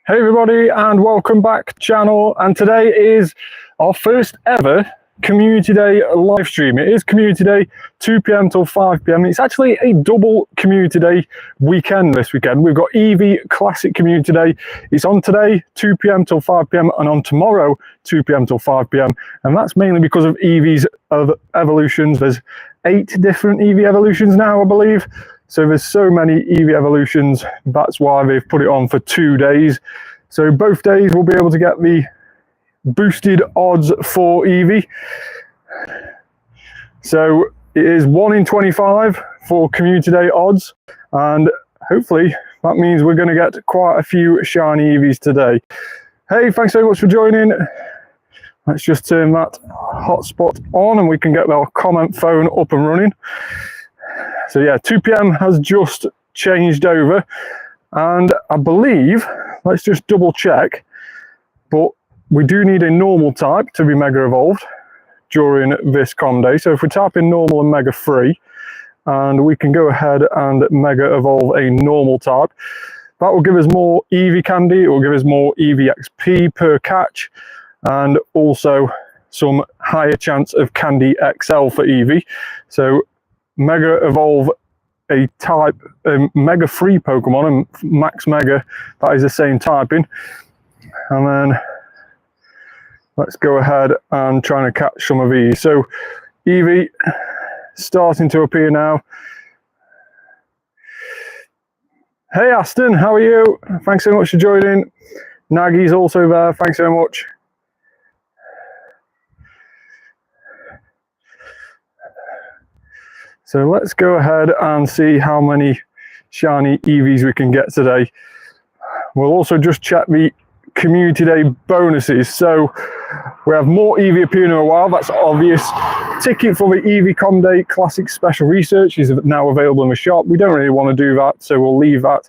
Hey everybody, and welcome back channel. And today is our first ever Community Day live stream. It is Community Day 2 p.m. till 5 p.m. It's actually a double Community Day weekend this weekend. We've got Eevee Classic Community Day. It's on today 2 p.m. till 5 p.m. and on tomorrow 2 p.m. till 5 p.m. And that's mainly because of Eevee's evolutions. There's 8 different Eevee evolutions now, I believe. So there's so many Eevee evolutions, that's why they've put it on for 2 days. So both days we'll be able to get the boosted odds for Eevee. So it is 1 in 25 for Community Day odds, and hopefully that means we're going to get quite a few shiny Eevees today. Hey, thanks so much for joining. Let's just turn that hotspot on and we can get our comment phone up and running. So yeah, 2 p.m. has just changed over, and I believe, let's just double check, but we do need a normal type to be mega evolved during this com day. So if we type in normal and mega free, and we can go ahead and mega evolve a normal type, that will give us more Eevee candy, it will give us more Eevee XP per catch, and also some higher chance of candy XL for Eevee. So mega evolve a type mega free Pokemon and max mega, that is the same typing, and then let's go ahead and try and catch some of these. So Eevee starting to appear now. Hey Aston, how are you? Thanks so much for joining. Nagy's also there, thanks so much. So let's go ahead and see how many shiny Eevees we can get today. We'll also just check the Community Day bonuses. So we have more Eevee appearing in a while, that's obvious. Ticket for the Eevee Com Day Classic Special Research is now available in the shop. We don't really want to do that, so we'll leave that.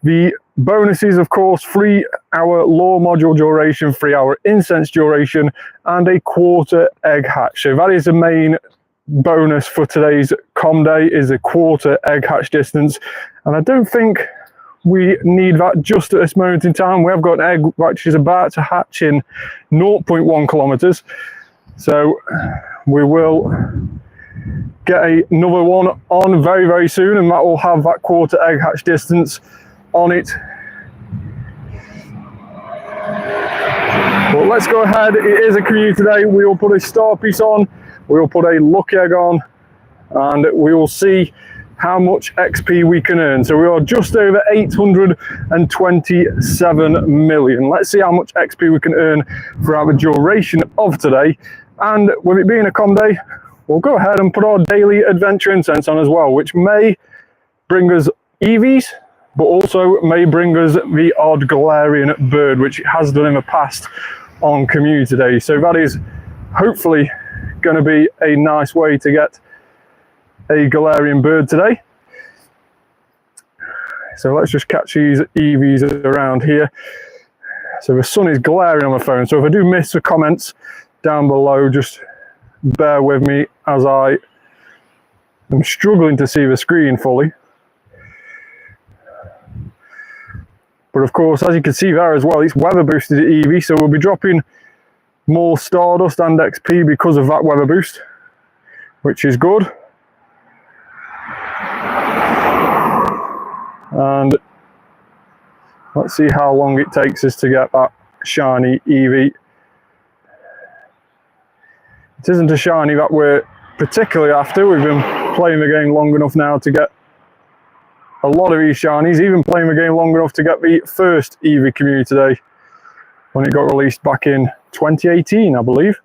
The bonuses, of course, 3-hour lore module duration, 3-hour incense duration, and a quarter egg hatch. So that is the main bonus for today's com day, is a quarter egg hatch distance, and I don't think we need that just at this moment in time. We have got an egg which is about to hatch in 0.1 kilometers, so we will get another one on very, very soon, and that will have that quarter egg hatch distance on it. But let's go ahead, it is a community today. We will put a star piece on, we will put a lucky egg on, and we will see how much XP we can earn. So we are just over 827 million. Let's see how much XP we can earn throughout the duration of today. And with it being a com day, we'll go ahead and put our daily adventure incense on as well, which may bring us Eevees, but also may bring us the odd Galarian bird, which it has done in the past on Community Day. So that is hopefully going to be a nice way to get a Galarian bird today. So let's just catch these Eevees around here. So the sun is glaring on my phone, so if I do miss the comments down below, just bear with me as I am struggling to see the screen fully. But of course, as you can see there as well, it's weather boosted at Eevee, so we'll be dropping more Stardust and XP because of that weather boost, which is good. And let's see how long it takes us to get that shiny Eevee. It isn't a shiny that we're particularly after. We've been playing the game long enough now to get a lot of these shinies, even playing the game long enough to get the first Eevee Community Day when it got released back in 2018, I believe.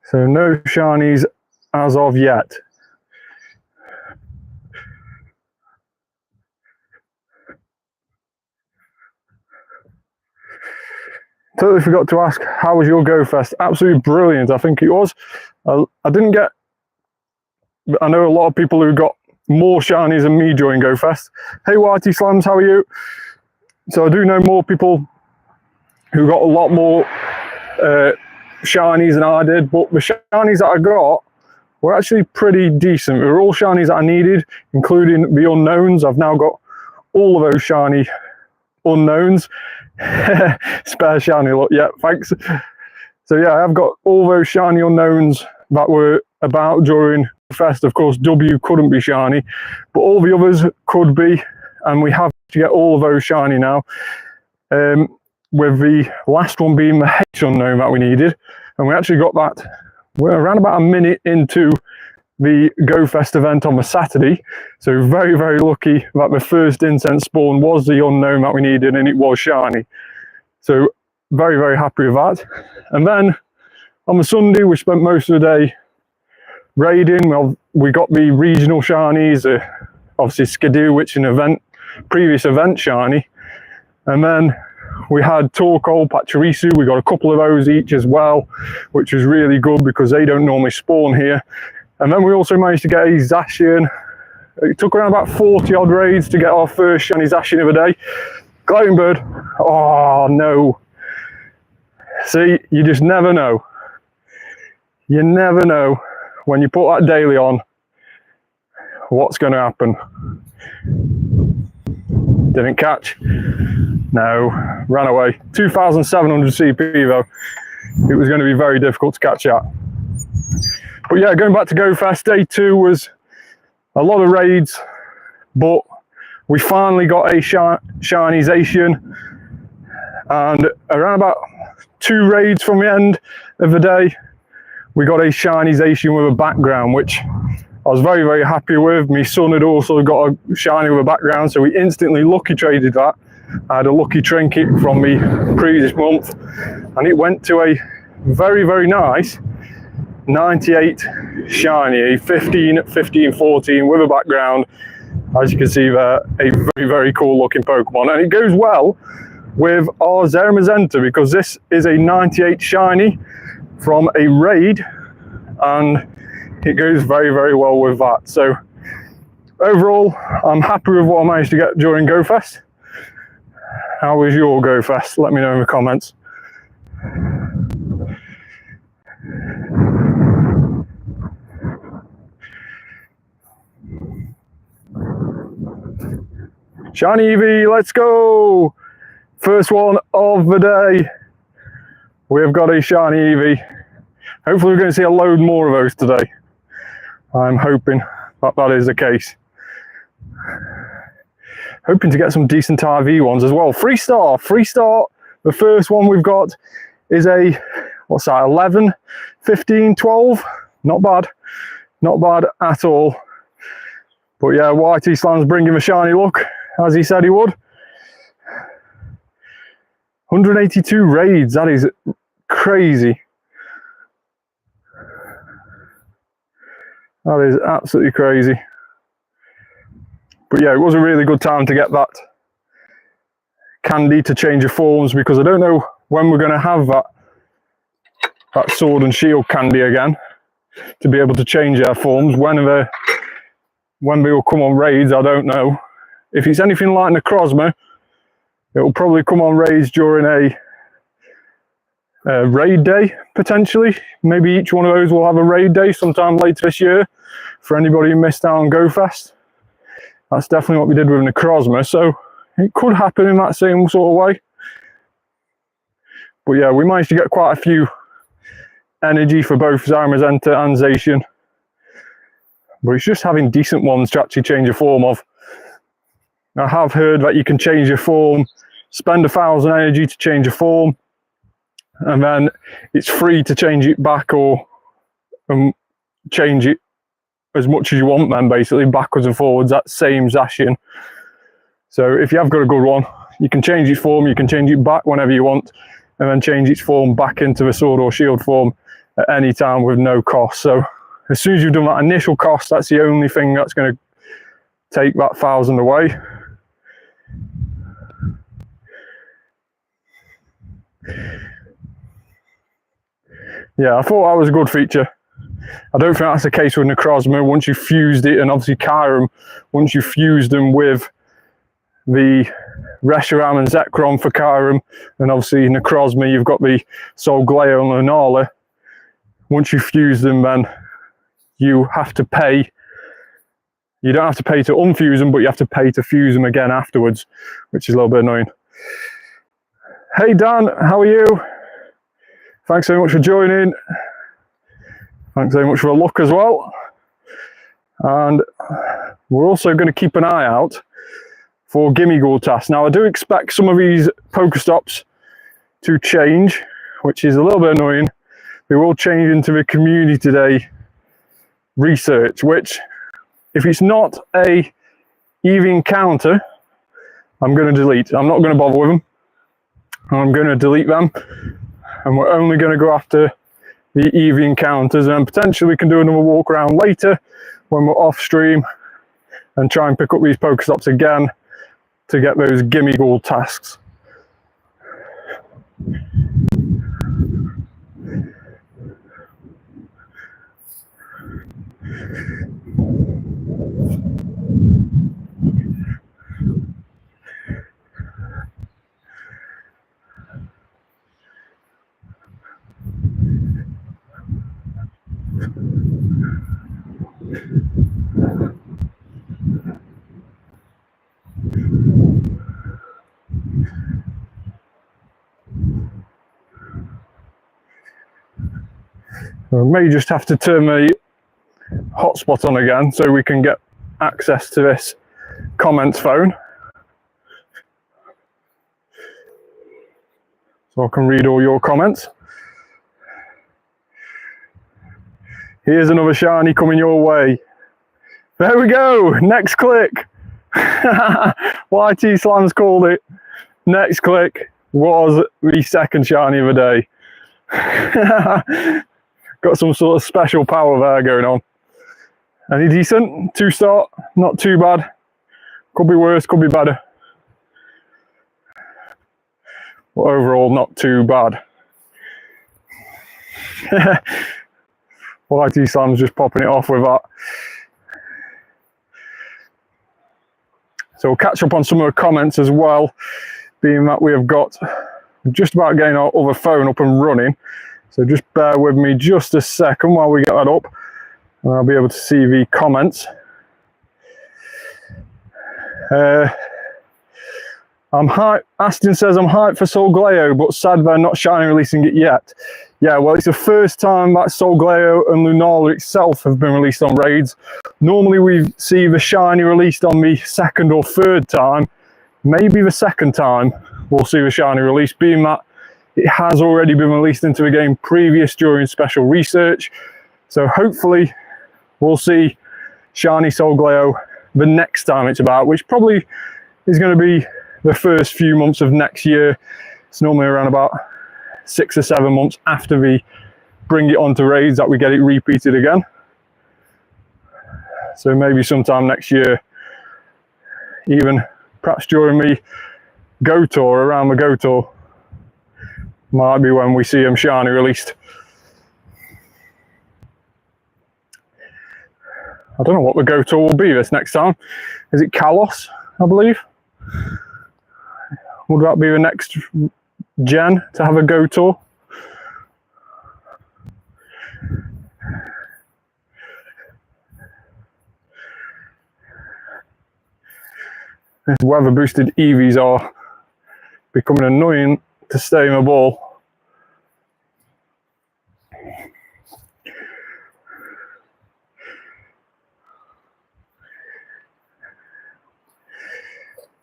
So no shinies as of yet. Totally forgot to ask, how was your Go Fest? Absolutely brilliant, I think it was. I didn't get, I know a lot of people who got more shinies than me during Go Fest. Hey Whitey Slams, how are you? So I do know more people who got a lot more shinies than I did, but the shinies that I got were actually pretty decent. They were all shinies that I needed, including the unknowns. I've now got all of those shiny unknowns. Spare shiny luck, yeah, thanks. So yeah, I've got all those shiny unknowns that were about during Fest. Of course, W couldn't be shiny, but all the others could be, and we have to get all of those shiny now. With the last one being the H unknown that we needed, and we actually got that. We're around about a minute into the Go Fest event on the Saturday, so very, very lucky that the first incense spawn was the unknown that we needed, and it was shiny. So very, very happy with that. And then on the Sunday, we spent most of the day raiding. Well, we got the regional shinies, obviously Skidoo, which is an previous event shiny. And then we had Torkoal, Pachirisu. We got a couple of those each as well, which was really good because they don't normally spawn here. And then we also managed to get a Zacian. It took around about 40 odd raids to get our first shiny Zacian of the day. Glowing Bird. Oh no. See, you just never know. You never know when you put that daily on what's going to happen. Didn't catch. No, ran away. 2,700 CP though. It was going to be very difficult to catch that. But yeah, going back to Go Fest, day 2 was a lot of raids, but we finally got a shiny Zacian, and around about 2 raids from the end of the day, we got a shiny Zacian with a background, which I was very, very happy with. My son had also got a shiny with a background, so we instantly lucky traded that. I had a lucky trinket from me previous month, and it went to a very, very nice 98 shiny, a 15-14 with a background. As you can see there, a very, very cool looking Pokemon, and it goes well with our Zeramazenta because this is a 98 shiny from a raid, and it goes very, very well with that. So overall, I'm happy with what I managed to get during Go Fest. How was your Go Fest? Let me know in the comments. Shiny Eevee, let's go! First one of the day. We've got a shiny Eevee. Hopefully we're going to see a load more of those today. I'm hoping that that is the case. Hoping to get some decent IV ones as well. Free start. The first one we've got is a, what's that, 11, 15, 12? Not bad. Not bad at all. But yeah, YT Slam's bringing a shiny look, as he said he would. 182 raids, that is crazy. That is absolutely crazy. But yeah, it was a really good time to get that candy to change your forms, because I don't know when we're going to have that sword and shield candy again to be able to change our forms. When they will come on raids, I don't know. If it's anything like Necrozma, it will probably come on raids during a raid day, potentially. Maybe each one of those will have a raid day sometime later this year for anybody who missed out on Go Fest. That's definitely what we did with Necrozma, so it could happen in that same sort of way. But yeah, we managed to get quite a few energy for both Zeramazenta and Zacian. But it's just having decent ones to actually change your form of. I have heard that you can change your form, spend 1,000 energy to change your form, and then it's free to change it back or change it as much as you want then, basically, backwards and forwards, that same Zacian. So if you have got a good one, you can change its form, you can change it back whenever you want, and then change its form back into the sword or shield form at any time with no cost. So as soon as you've done that initial cost, that's the only thing that's going to take that 1,000 away. Yeah, I thought that was a good feature. I don't think that's the case with Necrozma. Once you fused it, and obviously Kyurem, once you fused them with the Reshiram and Zekrom for Kyurem, and obviously Necrozma, you've got the Solgaleo and Lunala. Once you fuse them, then you have to pay. You don't have to pay to unfuse them, but you have to pay to fuse them again afterwards, which is a little bit annoying. Hey Dan, how are you? Thanks so much for joining. Thanks so much for a look as well. And we're also going to keep an eye out for gimme goal tasks. Now I do expect some of these Pokestops to change, which is a little bit annoying. They will change into the community today research, which if it's not a Eevee encounter, I'm going to delete. I'm not going to bother with them. I'm going to delete them, and we're only going to go after the Eevee encounters, and potentially we can do another walk around later when we're off stream and try and pick up these Pokestops again to get those gimme goal tasks. We may just have to turn the hotspot on again so we can get access to this comments phone, so I can read all your comments. Here's another shiny coming your way. There we go, next click. YT Slams called it. Next click was the second shiny of the day. Got some sort of special power there going on. Any decent? 2-star, not too bad. Could be worse, could be better. But overall, not too bad. YT Slam's just popping it off with that. So we'll catch up on some of the comments as well, being that we have got just about getting our other phone up and running. So just bear with me just a second while we get that up, and I'll be able to see the comments. I'm hyped. Aston says, I'm hyped for Solgaleo, but sad they're not shiny releasing it yet. Yeah, well, it's the first time that Solgaleo and Lunala itself have been released on raids. Normally we see the shiny released on the second or third time. Maybe the second time we'll see the shiny release, being that it has already been released into the game previous during special research. So hopefully we'll see shiny Solgaleo the next time it's about, which probably is going to be the first few months of next year. It's normally around about 6 or 7 months after we bring it onto raids that we get it repeated again. So maybe sometime next year, even perhaps during the Go Tour, around the Go Tour, might be when we see them shiny released. I don't know what the Go Tour will be this next time. Is it Kalos, I believe? Would that be the next gen to have a Go Tour? These weather boosted Eevees are becoming annoying to stay in the ball.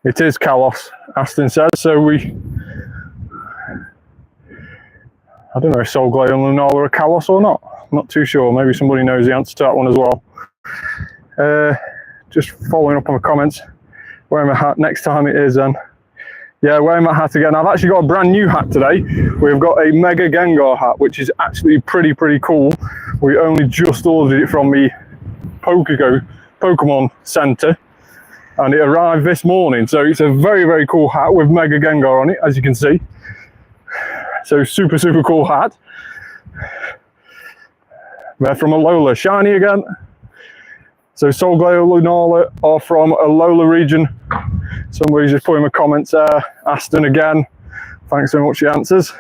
It is Kalos, Aston said, so I don't know if Solgaleo and Lunala are Kalos or not. I'm not too sure. Maybe somebody knows the answer to that one as well. Just following up on the comments. Wearing my hat next time it is then. Yeah, wearing my hat again. I've actually got a brand new hat today. We've got a Mega Gengar hat, which is actually pretty cool. We only just ordered it from the Pokémon Center, and it arrived this morning. So it's a very cool hat with Mega Gengar on it, as you can see. So super cool hat. They're from Alola. Shiny again. So Solgaleo, Lunala are from Alola region. Somebody's just putting in the comments there. Aston again. Thanks so much for your answers.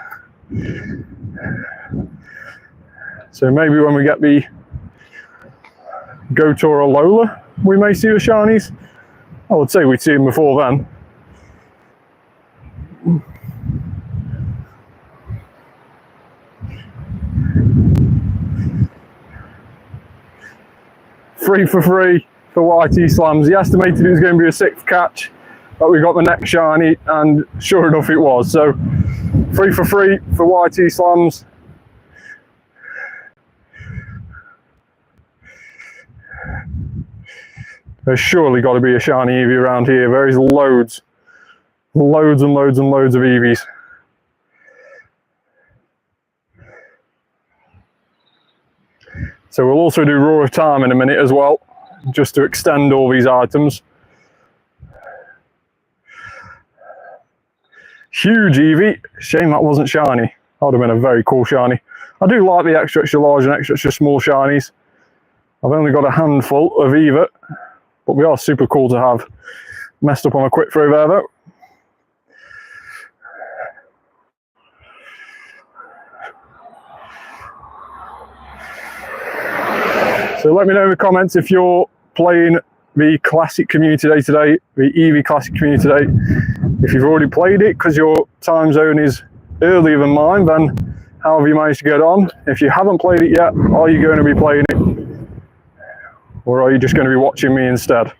So maybe when we get the Goto or Alola, we may see the shinies. I would say we'd see them before then. Free for YT Slams. He estimated it was going to be a 6th catch, but we got the next shiny, and sure enough it was. So free for YT Slams. There's surely got to be a shiny Eevee around here. There is loads and loads of Eevees. So we'll also do Roar of Time in a minute as well, just to extend all these items. Huge Eevee. Shame that wasn't shiny. That would have been a very cool shiny. I do like the extra large and extra small shinies. I've only got a handful of Eevee, but we are super cool to have. Messed up on a quick throw there though. So let me know in the comments if you're playing the Classic Community Day today, the Eevee Classic Community Day. If you've already played it because your time zone is earlier than mine, then how have you managed to get on? If you haven't played it yet, are you going to be playing it? Or are you just going to be watching me instead?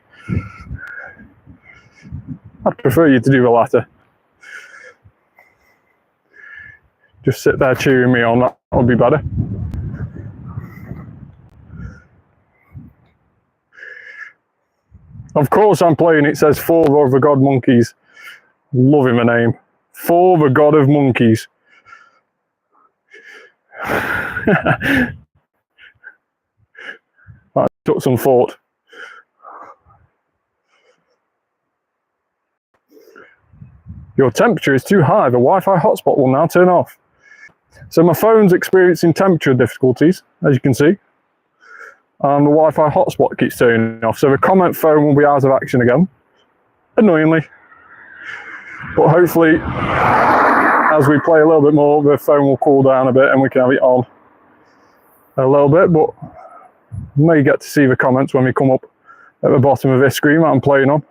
I'd prefer you to do the latter. Just sit there cheering me on, that would be better. Of course I'm playing, it says For of the God Monkeys. Loving the name. For the God of Monkeys. That took some thought. Your temperature is too high. The Wi-Fi hotspot will now turn off. So my phone's experiencing temperature difficulties, as you can see. And the Wi-Fi hotspot keeps turning off. So the comment phone will be out of action again. Annoyingly. But hopefully, as we play a little bit more, the phone will cool down a bit and we can have it on a little bit. But you may get to see the comments when we come up at the bottom of this screen that I'm playing on.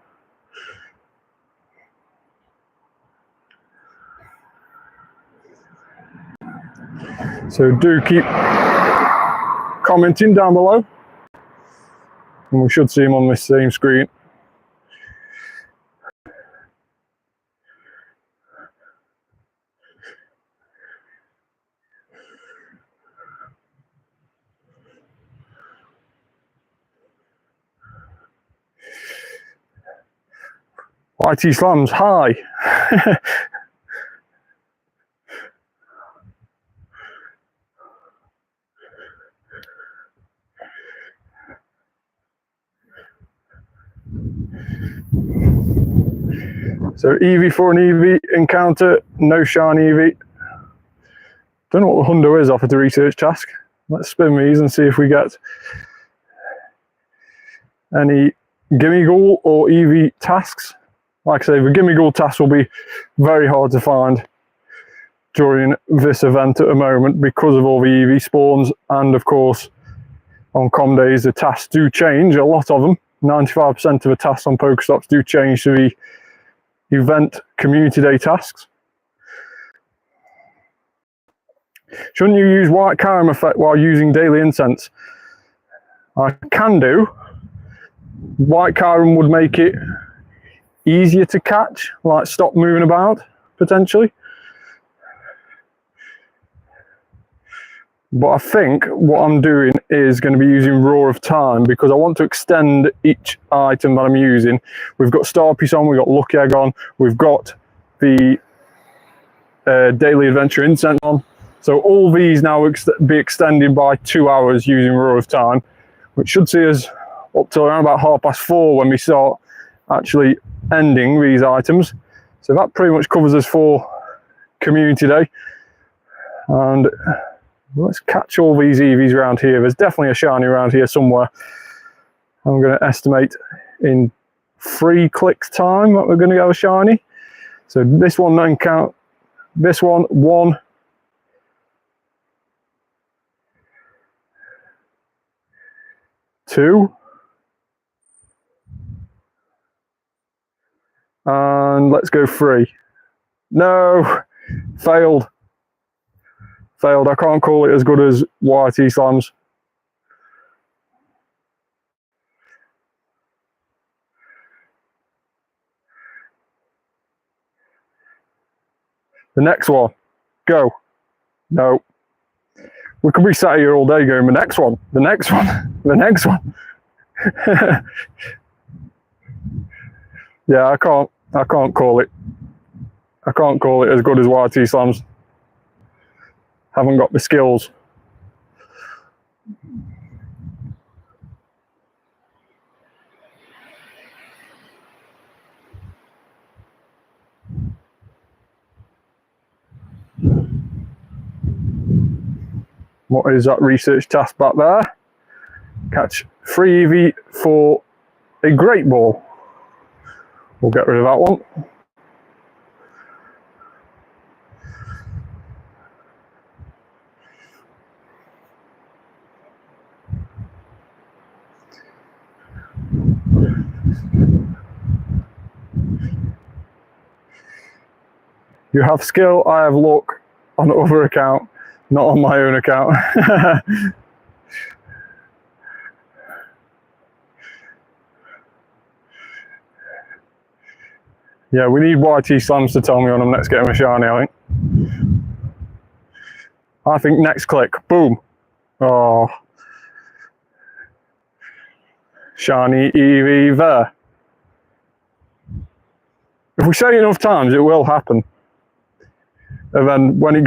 So do keep commenting down below. And we should see them on this same screen. YT Slams, hi. So Eevee for an Eevee encounter, no shiny Eevee. Don't know what the hundo is offered the research task. Let's spin these and see if we get any Gimmighoul or Eevee tasks. Like I say, the Gimmighoul tasks will be very hard to find during this event at the moment because of all the Eevee spawns, and of course on com days the tasks do change, a lot of them. 95% of the tasks on Pokestops do change to the event community day tasks. Shouldn't you use white Kyurem effect while using daily incense? I can do. White Kyurem would make it easier to catch, like stop moving about potentially. But I think what I'm doing is going to be using Roar of Time because I want to extend each item that I'm using. We've got Star Piece on, we've got Lucky Egg on, we've got the Daily Adventure Incense on. So all these now will be extended by 2 hours using Roar of Time, which should see us up till around about 4:30 when we start actually ending these items. So that pretty much covers us for Community Day. And let's catch all these Eevees around here. There's definitely a shiny around here somewhere. I'm going to estimate in 3 clicks time that we're going to get a shiny. So this one then count. This one, 2. And let's go 3. No, failed. Failed. I can't call it as good as YT Slams. The next one. Go. No. We could be sat here all day going, the next one, the next one, the next one. Yeah, I can't call it. I can't call it as good as YT Slams. Haven't got the skills. What is that research task back there? Catch 3 Eevee for a great ball. We'll get rid of that one. You have skill, I have luck on other account, not on my own account. Yeah, we need YT Slams to tell me when I'm next getting a shiny, I think. I think next click, boom. Oh. Shiny Eevee there. If we say it enough times, it will happen. And then when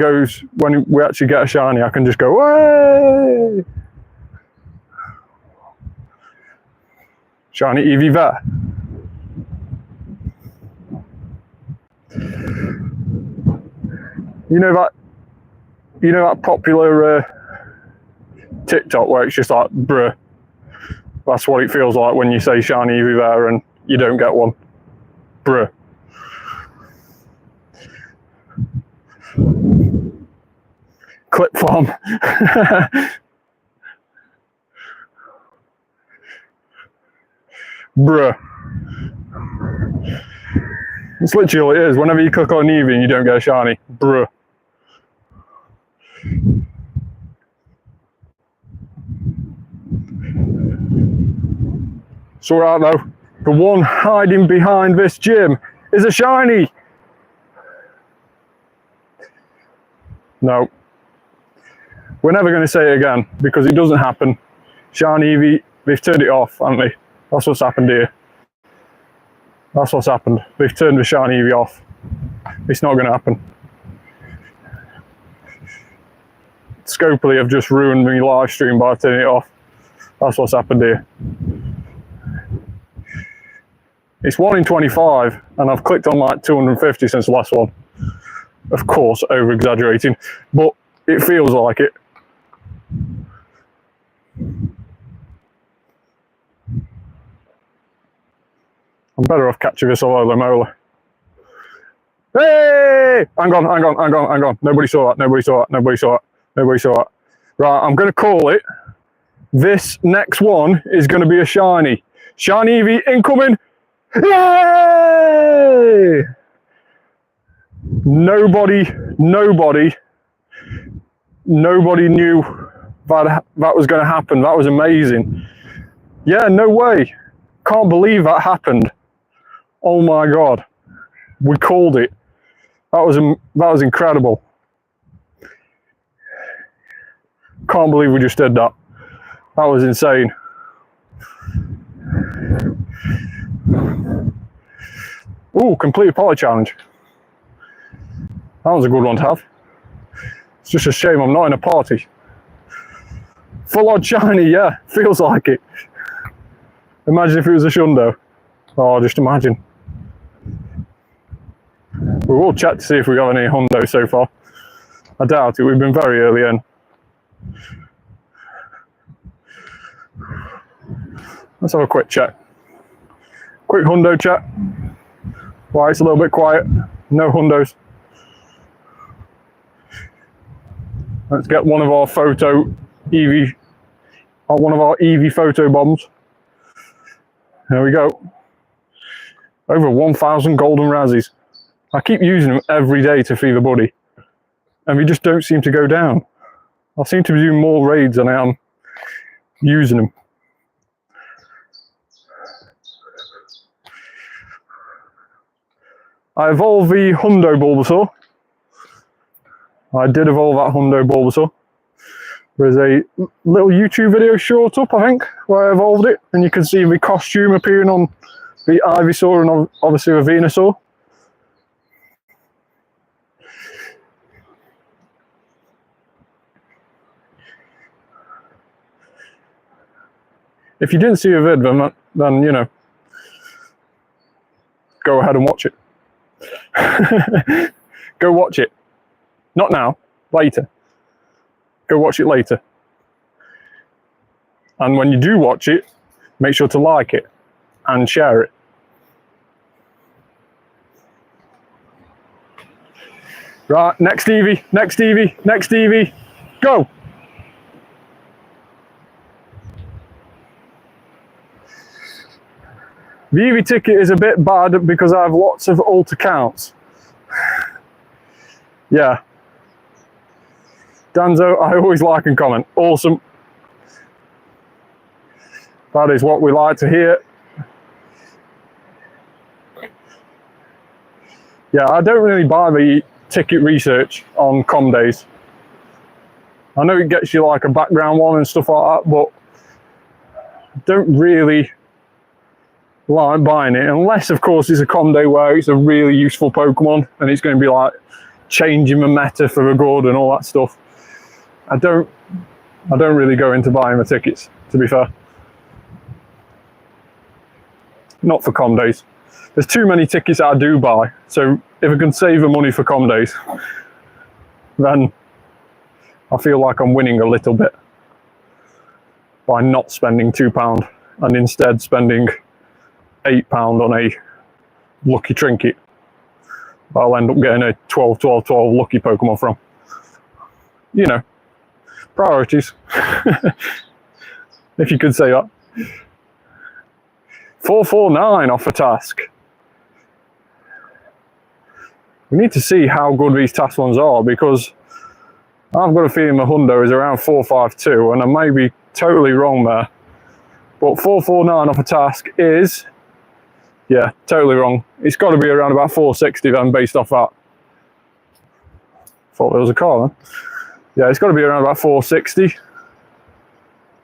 we actually get a shiny, I can just go, way! Shiny Eevee there. You know that popular TikTok where it's just like, bruh. That's what it feels like when you say shiny Eevee there and you don't get one. Bruh. Clip farm. Bruh. It's literally all it is. Whenever you click on Eevee and you don't get a shiny, bruh. It's alright though. The one hiding behind this gym is a shiny. No. We're never going to say it again because it doesn't happen. Shiny Eevee, they've turned it off, haven't they? That's what's happened here. That's what's happened. They've turned the shiny Eevee off. It's not going to happen. Scopely have just ruined my live stream by turning it off. That's what's happened here. It's 1 in 25 and I've clicked on like 250 since the last one. Of course, over exaggerating, but it feels like it. I'm better off catching this all over molar. Hey! Hang on. Nobody saw that. Right, I'm going to call it. This next one is going to be a shiny. Shiny Eevee incoming. Yay! Nobody knew that was going to happen. That was amazing. Yeah, no way. Can't believe that happened. Oh my God. We called it. That was incredible. Can't believe we just did that. That was insane. Ooh, complete poly challenge. That was a good one to have. It's just a shame I'm not in a party. Full on shiny, yeah, feels like it. Imagine if it was a shundo. Oh, just imagine. We will check to see if we got any hundo so far. I doubt it, we've been very early in. Let's have a quick check. Quick hundo check. Why it's a little bit quiet. No hundos. Let's get one of our photo Eevee one of our Eevee photo bombs. There we go. Over 1,000 golden razzies. I keep using them every day to feed the buddy, and they just don't seem to go down. I seem to be doing more raids than I am using them. I evolved the Hundo Bulbasaur. I did evolve that Hundo Bulbasaur. There's a little YouTube video short up, I think, where I evolved it, and you can see the costume appearing on the Ivysaur and obviously the Venusaur. If you didn't see a vid, then you know, go ahead and watch it. Go watch it. Not now, later. Go watch it later. And when you do watch it, make sure to like it and share it. Right, next Eevee, next Eevee, next Eevee, go! The Eevee ticket is a bit bad because I have lots of alt accounts. Yeah. Danzo, I always like and comment. Awesome. That is what we like to hear. Yeah, I don't really buy the ticket research on com days. I know it gets you like a background one and stuff like that, but I don't really like buying it, unless of course it's a com day where it's a really useful Pokemon and it's going to be like changing the meta for the good and all that stuff. I don't really go into buying the tickets, to be fair. Not for com days. There's too many tickets I do buy, so if I can save the money for com days, then I feel like I'm winning a little bit by not spending £2 and instead spending £8 on a lucky trinket that I'll end up getting a 12-12-12 lucky Pokemon from. You know, priorities. If you could say that. 449 off a task. We need to see how good these task ones are, because I've got a feeling my Hundo is around 452 and I may be totally wrong there. But 449 off a task is, yeah, totally wrong. It's got to be around about 460 then, based off that. Thought there was a car then. Yeah, it's got to be around about 460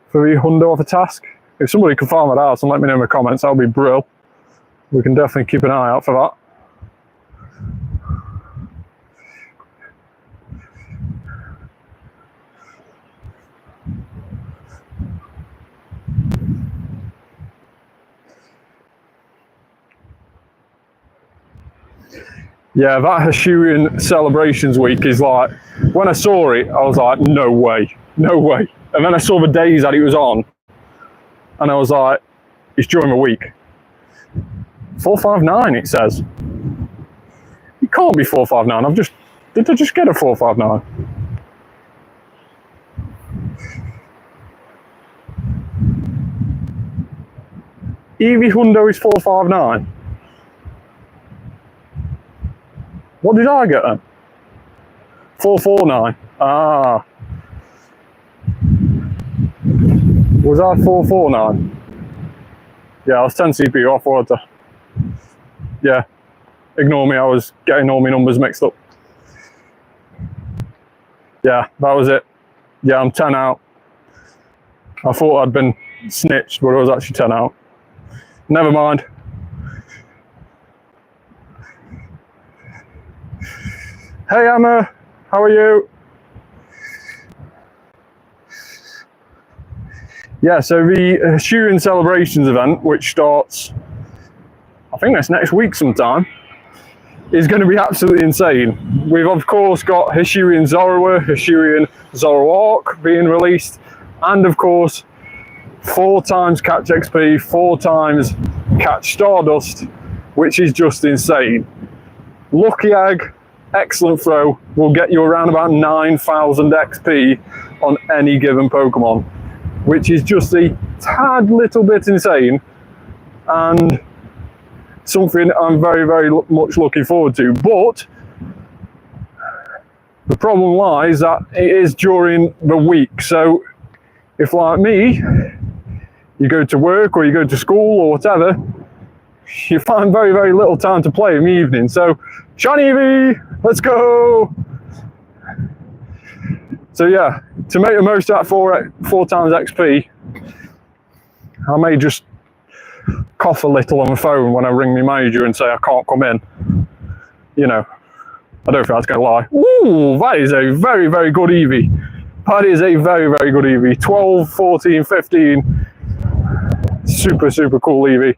for the Hundo off a task. If somebody can find that out and let me know in the comments, that'll be brilliant. We can definitely keep an eye out for that. Yeah, that Hisuian Celebrations week is like, when I saw it, I was like, no way, no way. And then I saw the days that it was on, and I was like, it's during the week. 459 it says. It can't be 459, did I just get a 459? Eevee Hundo is 459. What did I get then? 449. Ah. Was I 449? Yeah, I was 10 CPU off, wasn't I? Yeah. Ignore me, I was getting all my numbers mixed up. Yeah, that was it. Yeah, I'm 10 out. I thought I'd been snitched, but I was actually 10 out. Never mind. Hey Emma, how are you? Yeah, so the Hisuian Celebrations event, which starts, I think that's next week sometime, is going to be absolutely insane. We've of course got Hisuian Zorua, Hisuian Zoroark being released, and of course 4 times catch XP, 4 times catch Stardust, which is just insane. Lucky Egg, excellent throw, will get you around about 9,000 XP on any given Pokemon. which is just a tad little bit insane and something I'm very, very much looking forward to. But the problem lies that it is during the week. So if, like me, you go to work or you go to school or whatever, you find very, very little time to play in the evening. So shiny Eevee, let's go! So yeah, to make the most of that 4 times XP, I may just cough a little on the phone when I ring my manager and say I can't come in. You know, I don't think that's going to lie. Ooh, that is a very, very good Eevee. That is a very, very good Eevee. 12, 14, 15. Super, super cool Eevee.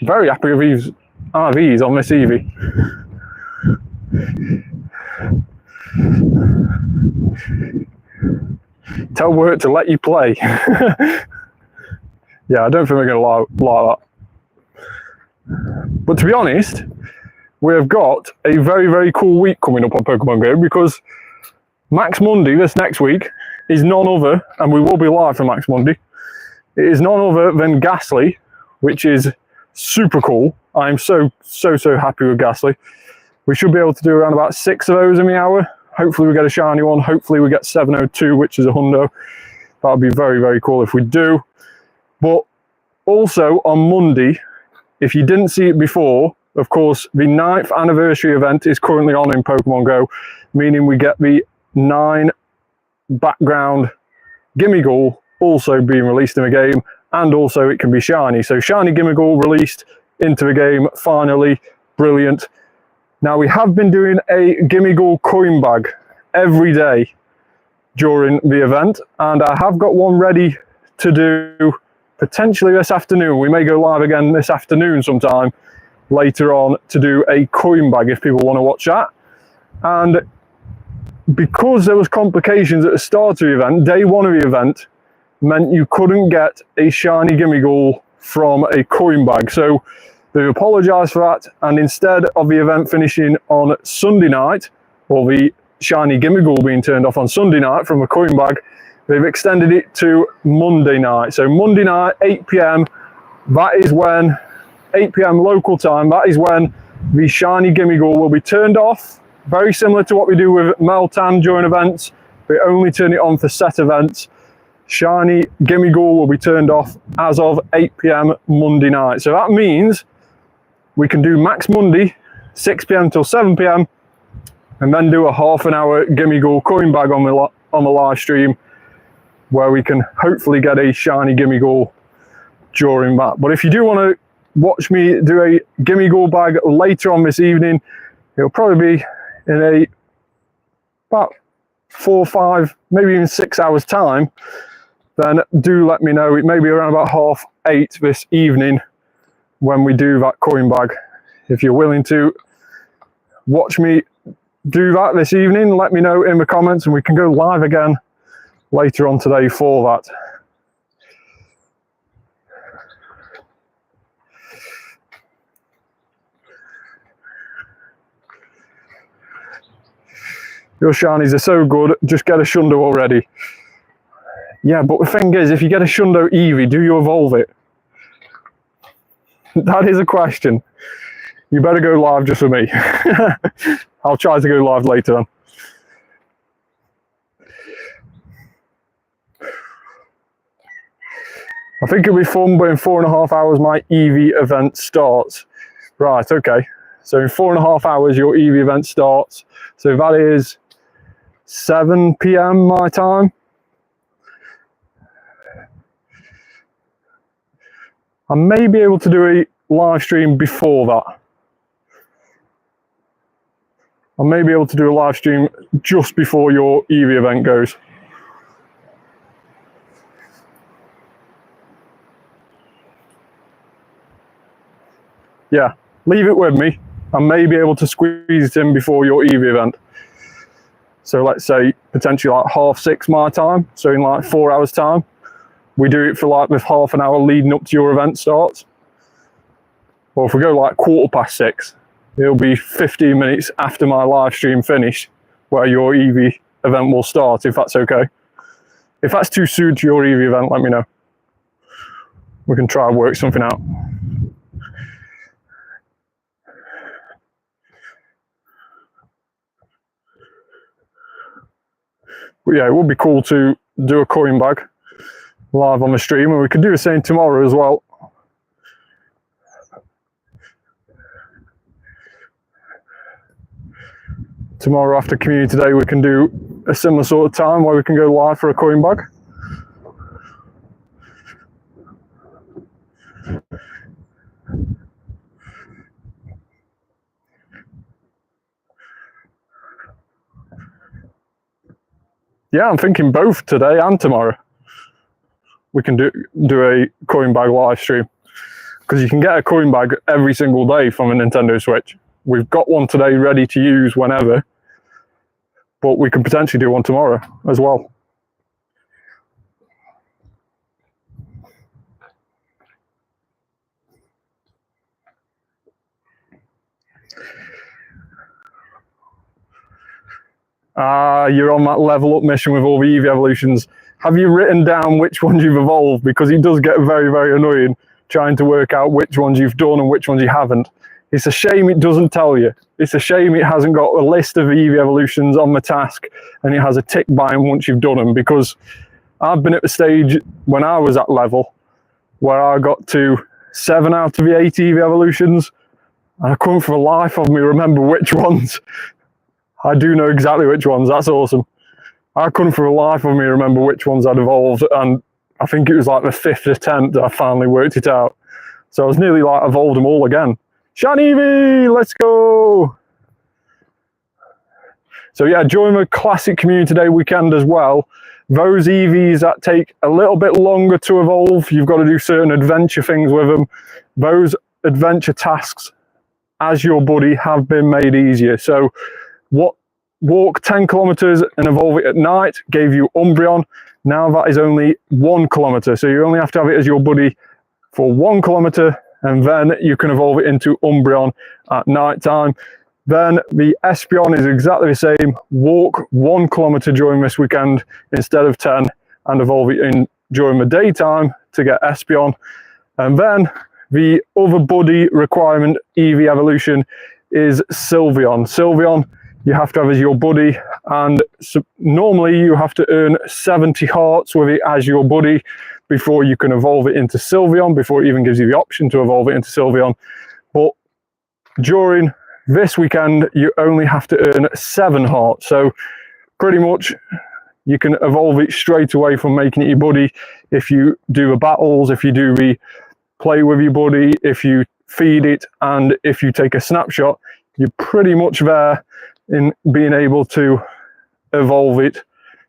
Very happy with these RVs on this Eevee. Tell work to let you play. Yeah, I don't think we're going to like that. But to be honest, we have got a very, very cool week coming up on Pokemon Go, because Max Monday, this next week, is none other, and we will be live for Max Monday, it is none other than Ghastly, which is super cool. I'm so happy with Ghastly. We should be able to do around about 6 of those in the hour. Hopefully we get a shiny one. Hopefully we get 702, which is a hundo. That would be very, very cool if we do. But also on Monday, if you didn't see it before, of course, the 9th anniversary event is currently on in Pokemon Go, meaning we get the 9 background Gimmighoul also being released in the game, and also it can be shiny. So shiny Gimmighoul released into the game, finally, brilliant. Now we have been doing a Gimmighoul coin bag every day during the event, and I have got one ready to do potentially this afternoon. We may go live again this afternoon sometime later on to do a coin bag if people want to watch that. And because there was complications at the start of the event, day 1 of the event meant you couldn't get a shiny Gimmighoul from a coin bag. So they apologised for that, and instead of the event finishing on Sunday night, or the shiny Gimmighoul being turned off on Sunday night from a coin bag, they've extended it to Monday night. So Monday night, 8 PM, that is when, 8 PM local time, that is when the shiny Gimmighoul will be turned off. Very similar to what we do with Meltan during events. We only turn it on for set events. Shiny Gimmighoul will be turned off as of 8 PM Monday night. So that means we can do Max Monday, 6 PM till 7 PM, and then do a half-an-hour Gimmighoul coin bag on the live stream, where we can hopefully get a shiny Gimmighoul during that. But if you do want to watch me do a Gimmighoul bag later on this evening, it'll probably be in about 4, 5, maybe even 6 hours time, then do let me know. It may be around about 8:30 this evening when we do that coin bag. If you're willing to watch me do that this evening, let me know in the comments, and we can go live again later on today for that. Your shinies are so good, just get a Shundo already. Yeah, but the thing is, if you get a Shundo Eevee, do you evolve it? That is a question. You better go live just for me. I'll try to go live later on. I think it'll be fun, but in 4.5 hours my Eevee event starts. Right, okay. So in 4.5 hours your Eevee event starts. So that is 7 PM my time. I may be able to do a live stream before that. I may be able to do a live stream just before your Eevee event goes. Yeah, leave it with me. I may be able to squeeze it in before your Eevee event. So let's say potentially like 6:30 my time. So in like 4 hours time, we do it for like with half an hour leading up to your event starts. Or if we go like 6:15, it'll be 15 minutes after my live stream finished where your Eevee event will start, if that's okay. If that's too soon to your Eevee event, let me know. We can try and work something out. But yeah, it would be cool to do a coin bag live on the stream, and we could do the same tomorrow as well. Tomorrow after Community Day, we can do a similar sort of time where we can go live for a coin bag. Yeah, I'm thinking both today and tomorrow. We can do a coin bag live stream, because you can get a coin bag every single day from a Nintendo Switch. We've got one today ready to use whenever, but we could potentially do one tomorrow as well. You're on that level up mission with all the Eevee evolutions. Have you written down which ones you've evolved? Because it does get very, very annoying trying to work out which ones you've done and which ones you haven't. It's a shame it doesn't tell you. It's a shame it hasn't got a list of Eevee evolutions on the task and it has a tick by them once you've done them, because I've been at the stage when I was at level where I got to 7 out of the 8 Eevee evolutions and I couldn't for the life of me remember which ones. I do know exactly which ones. That's awesome. I couldn't for the life of me remember which ones I'd evolved, and I think it was like the 5th attempt that I finally worked it out. So I was nearly like evolved them all again. Shiny Eevee, let's go! So yeah, join the Classic Community Day weekend as well. Those Eevees that take a little bit longer to evolve, you've got to do certain adventure things with them. Those adventure tasks as your buddy have been made easier. So walk 10 kilometers and evolve it at night gave you Umbreon. Now that is only 1 kilometer. So you only have to have it as your buddy for 1 kilometer, and then you can evolve it into Umbreon at night time. Then the Espeon is exactly the same. Walk 1 kilometer during this weekend instead of 10 and evolve it in during the daytime to get Espeon. And then the other buddy requirement Eevee evolution is Sylveon. Sylveon you have to have as your buddy, and so normally you have to earn 70 hearts with it as your buddy before you can evolve it into Sylveon, before it even gives you the option to evolve it into Sylveon. But during this weekend, you only have to earn 7 hearts. So pretty much you can evolve it straight away from making it your buddy. If you do the battles, if you do the play with your buddy, if you feed it, and if you take a snapshot, you're pretty much there in being able to evolve it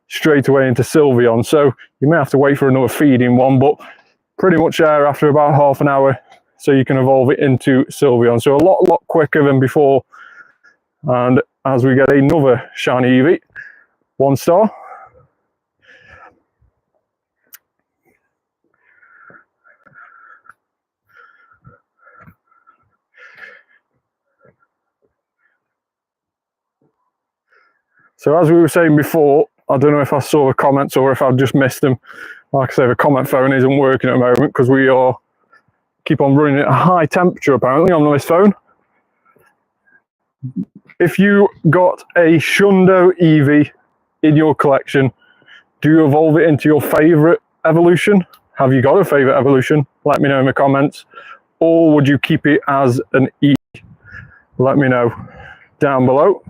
straight away into Sylveon. So you may have to wait for another feeding one, but pretty much there after about half an hour, so you can evolve it into Sylveon. So a lot quicker than before. And as we get another shiny Eevee, 1 star. So as we were saying before, I don't know if I saw the comments or if I've just missed them. Like I say, the comment phone isn't working at the moment because we keep on running at a high temperature apparently on this phone. If you got a Shundo Eevee in your collection, do you evolve it into your favourite evolution? Have you got a favourite evolution? Let me know in the comments. Or would you keep it as an E? Let me know down below.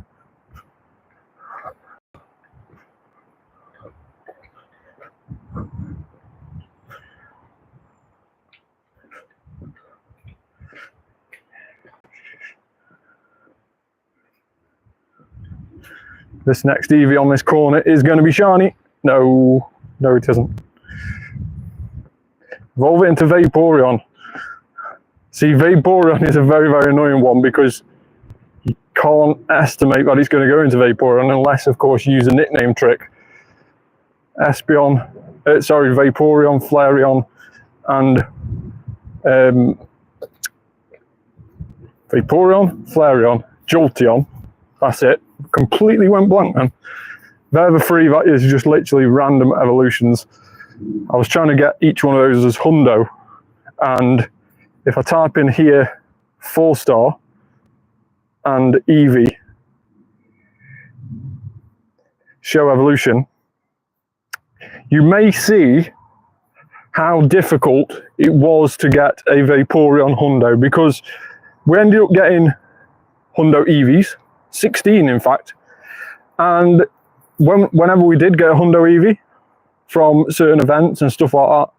This next Eevee on this corner is going to be shiny. No, it isn't. Evolve it into Vaporeon. See, Vaporeon is a very, very annoying one because you can't estimate that it's going to go into Vaporeon unless, of course, you use a nickname trick. Vaporeon, Flareon, and Vaporeon, Flareon, Jolteon. That's it. Completely went blank then. They're the three that is just literally random evolutions. I was trying to get each one of those as hundo, and if I type in here 4-star and Eevee, show evolution, you may see how difficult it was to get a Vaporeon hundo, because we ended up getting hundo Eevees, 16 in fact, and whenever we did get a hundo Eevee from certain events and stuff like that,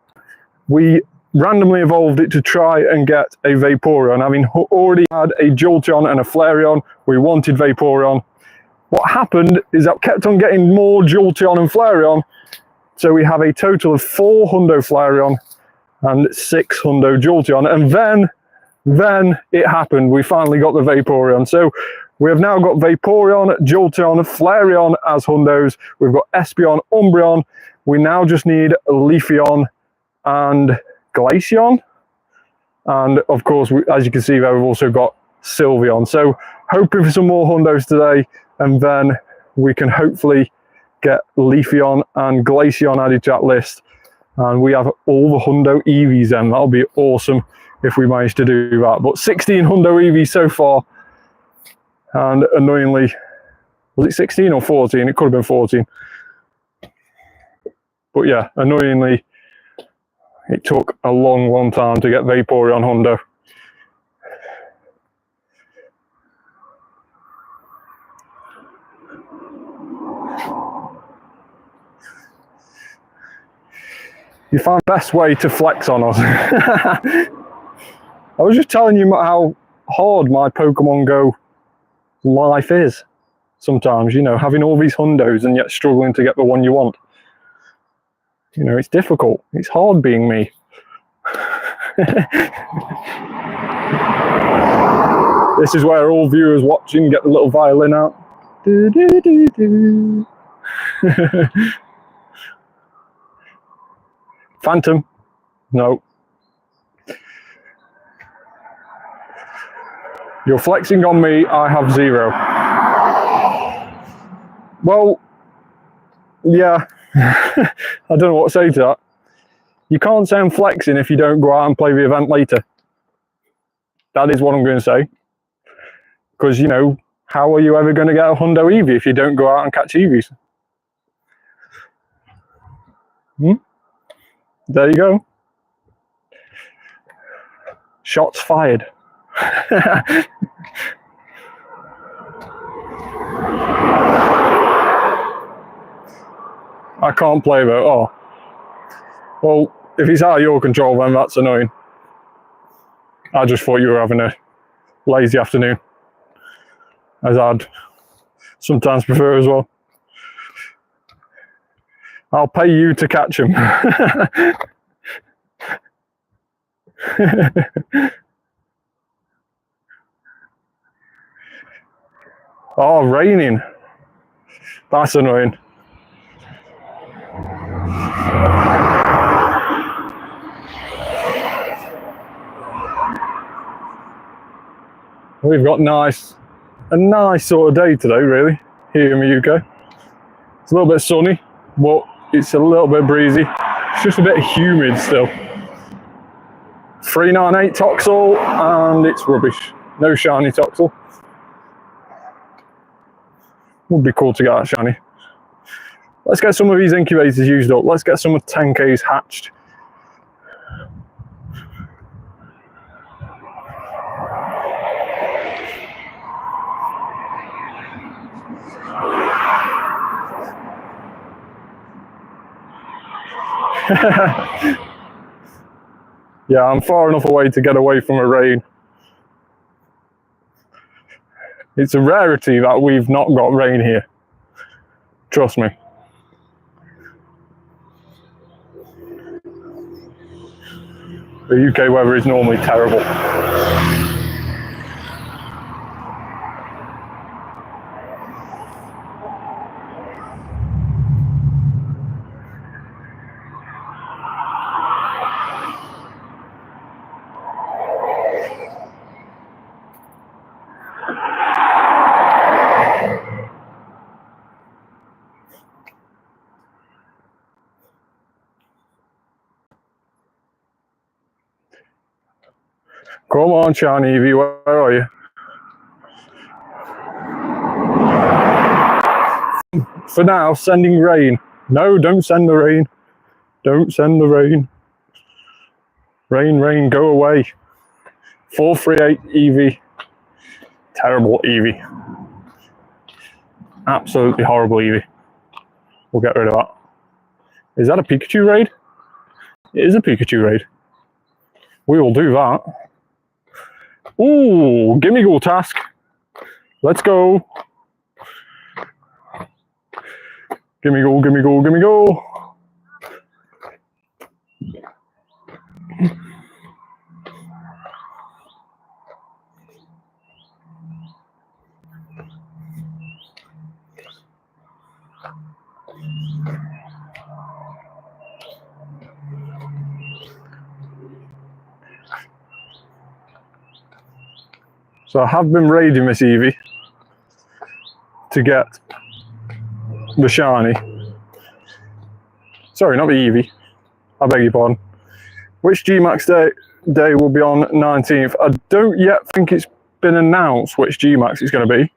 we randomly evolved it to try and get a Vaporeon. Having already had a Jolteon and a Flareon, we wanted Vaporeon. What happened is that we kept on getting more Jolteon and Flareon, so we have a total of 4 hundo Flareon and 6 hundo Jolteon, and then it happened. We finally got the Vaporeon. So we have now got Vaporeon, Jolteon, Flareon as hundos. We've got Espeon, Umbreon. We now just need Leafeon and Glaceon. And of course, as you can see there, we've also got Sylveon. So hoping for some more hundos today, and then we can hopefully get Leafeon and Glaceon added to that list. And we have all the hundo Eevees then. That'll be awesome if we manage to do that. But 16 hundo Eevees so far. And annoyingly, was it 16 or 14? It could have been 14. But yeah, annoyingly, it took a long time to get Vaporeon hundo. You found the best way to flex on us. I was just telling you how hard my Pokemon Go life is sometimes, you know, having all these hundos and yet struggling to get the one you want. You know, it's difficult. It's hard being me. This is where all viewers watching get the little violin out. Do, do, do, do. Phantom? No. You're flexing on me, I have 0. Well, yeah. I don't know what to say to that. You can't say I'm flexing if you don't go out and play the event later. That is what I'm going to say. Because, you know, how are you ever going to get a hundo Eevee if you don't go out and catch Eevees? There you go. Shots fired. I can't play though. Oh. Well, if it's out of your control, then that's annoying. I just thought you were having a lazy afternoon, as I'd sometimes prefer as well. I'll pay you to catch him. Oh, raining. That's annoying. We've got a nice sort of day today, really, here in the UK. It's a little bit sunny, but it's a little bit breezy. It's just a bit humid still. 398 Toxel, and it's rubbish. No shiny Toxel. Would be cool to get that shiny. Let's get some of these incubators used up. Let's get some of 10Ks hatched. Yeah, I'm far enough away to get away from a rain. It's a rarity that we've not got rain here. Trust me. The UK weather is normally terrible. Come on, shiny Eevee, where are you? For now, sending rain. No, don't send the rain. Don't send the rain. Rain, rain, go away. 438 Eevee. Terrible Eevee. Absolutely horrible Eevee. We'll get rid of that. Is that a Pikachu raid? It is a Pikachu raid. We will do that. Ooh, gimme go task. Let's go. Gimme go, gimme go, gimme go. So I have been raiding this Eevee to get the shiny. Sorry, not the Eevee. I beg your pardon. Which Gmax day will be on 19th? I don't yet think it's been announced which Gmax it's going to be.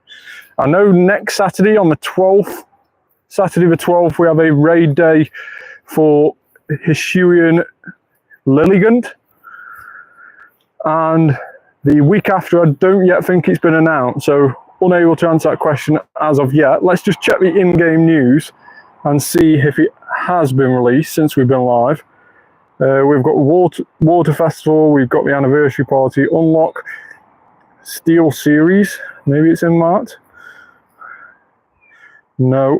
I know next Saturday on the 12th, Saturday the 12th, we have a raid day for Hisuian Lilligant. And the week after, I don't yet think it's been announced, so unable to answer that question as of yet. Let's just check the in-game news and see if it has been released since we've been live. We've got Water Festival, we've got the Anniversary Party, Unlock, Steel Series, maybe it's in March. No,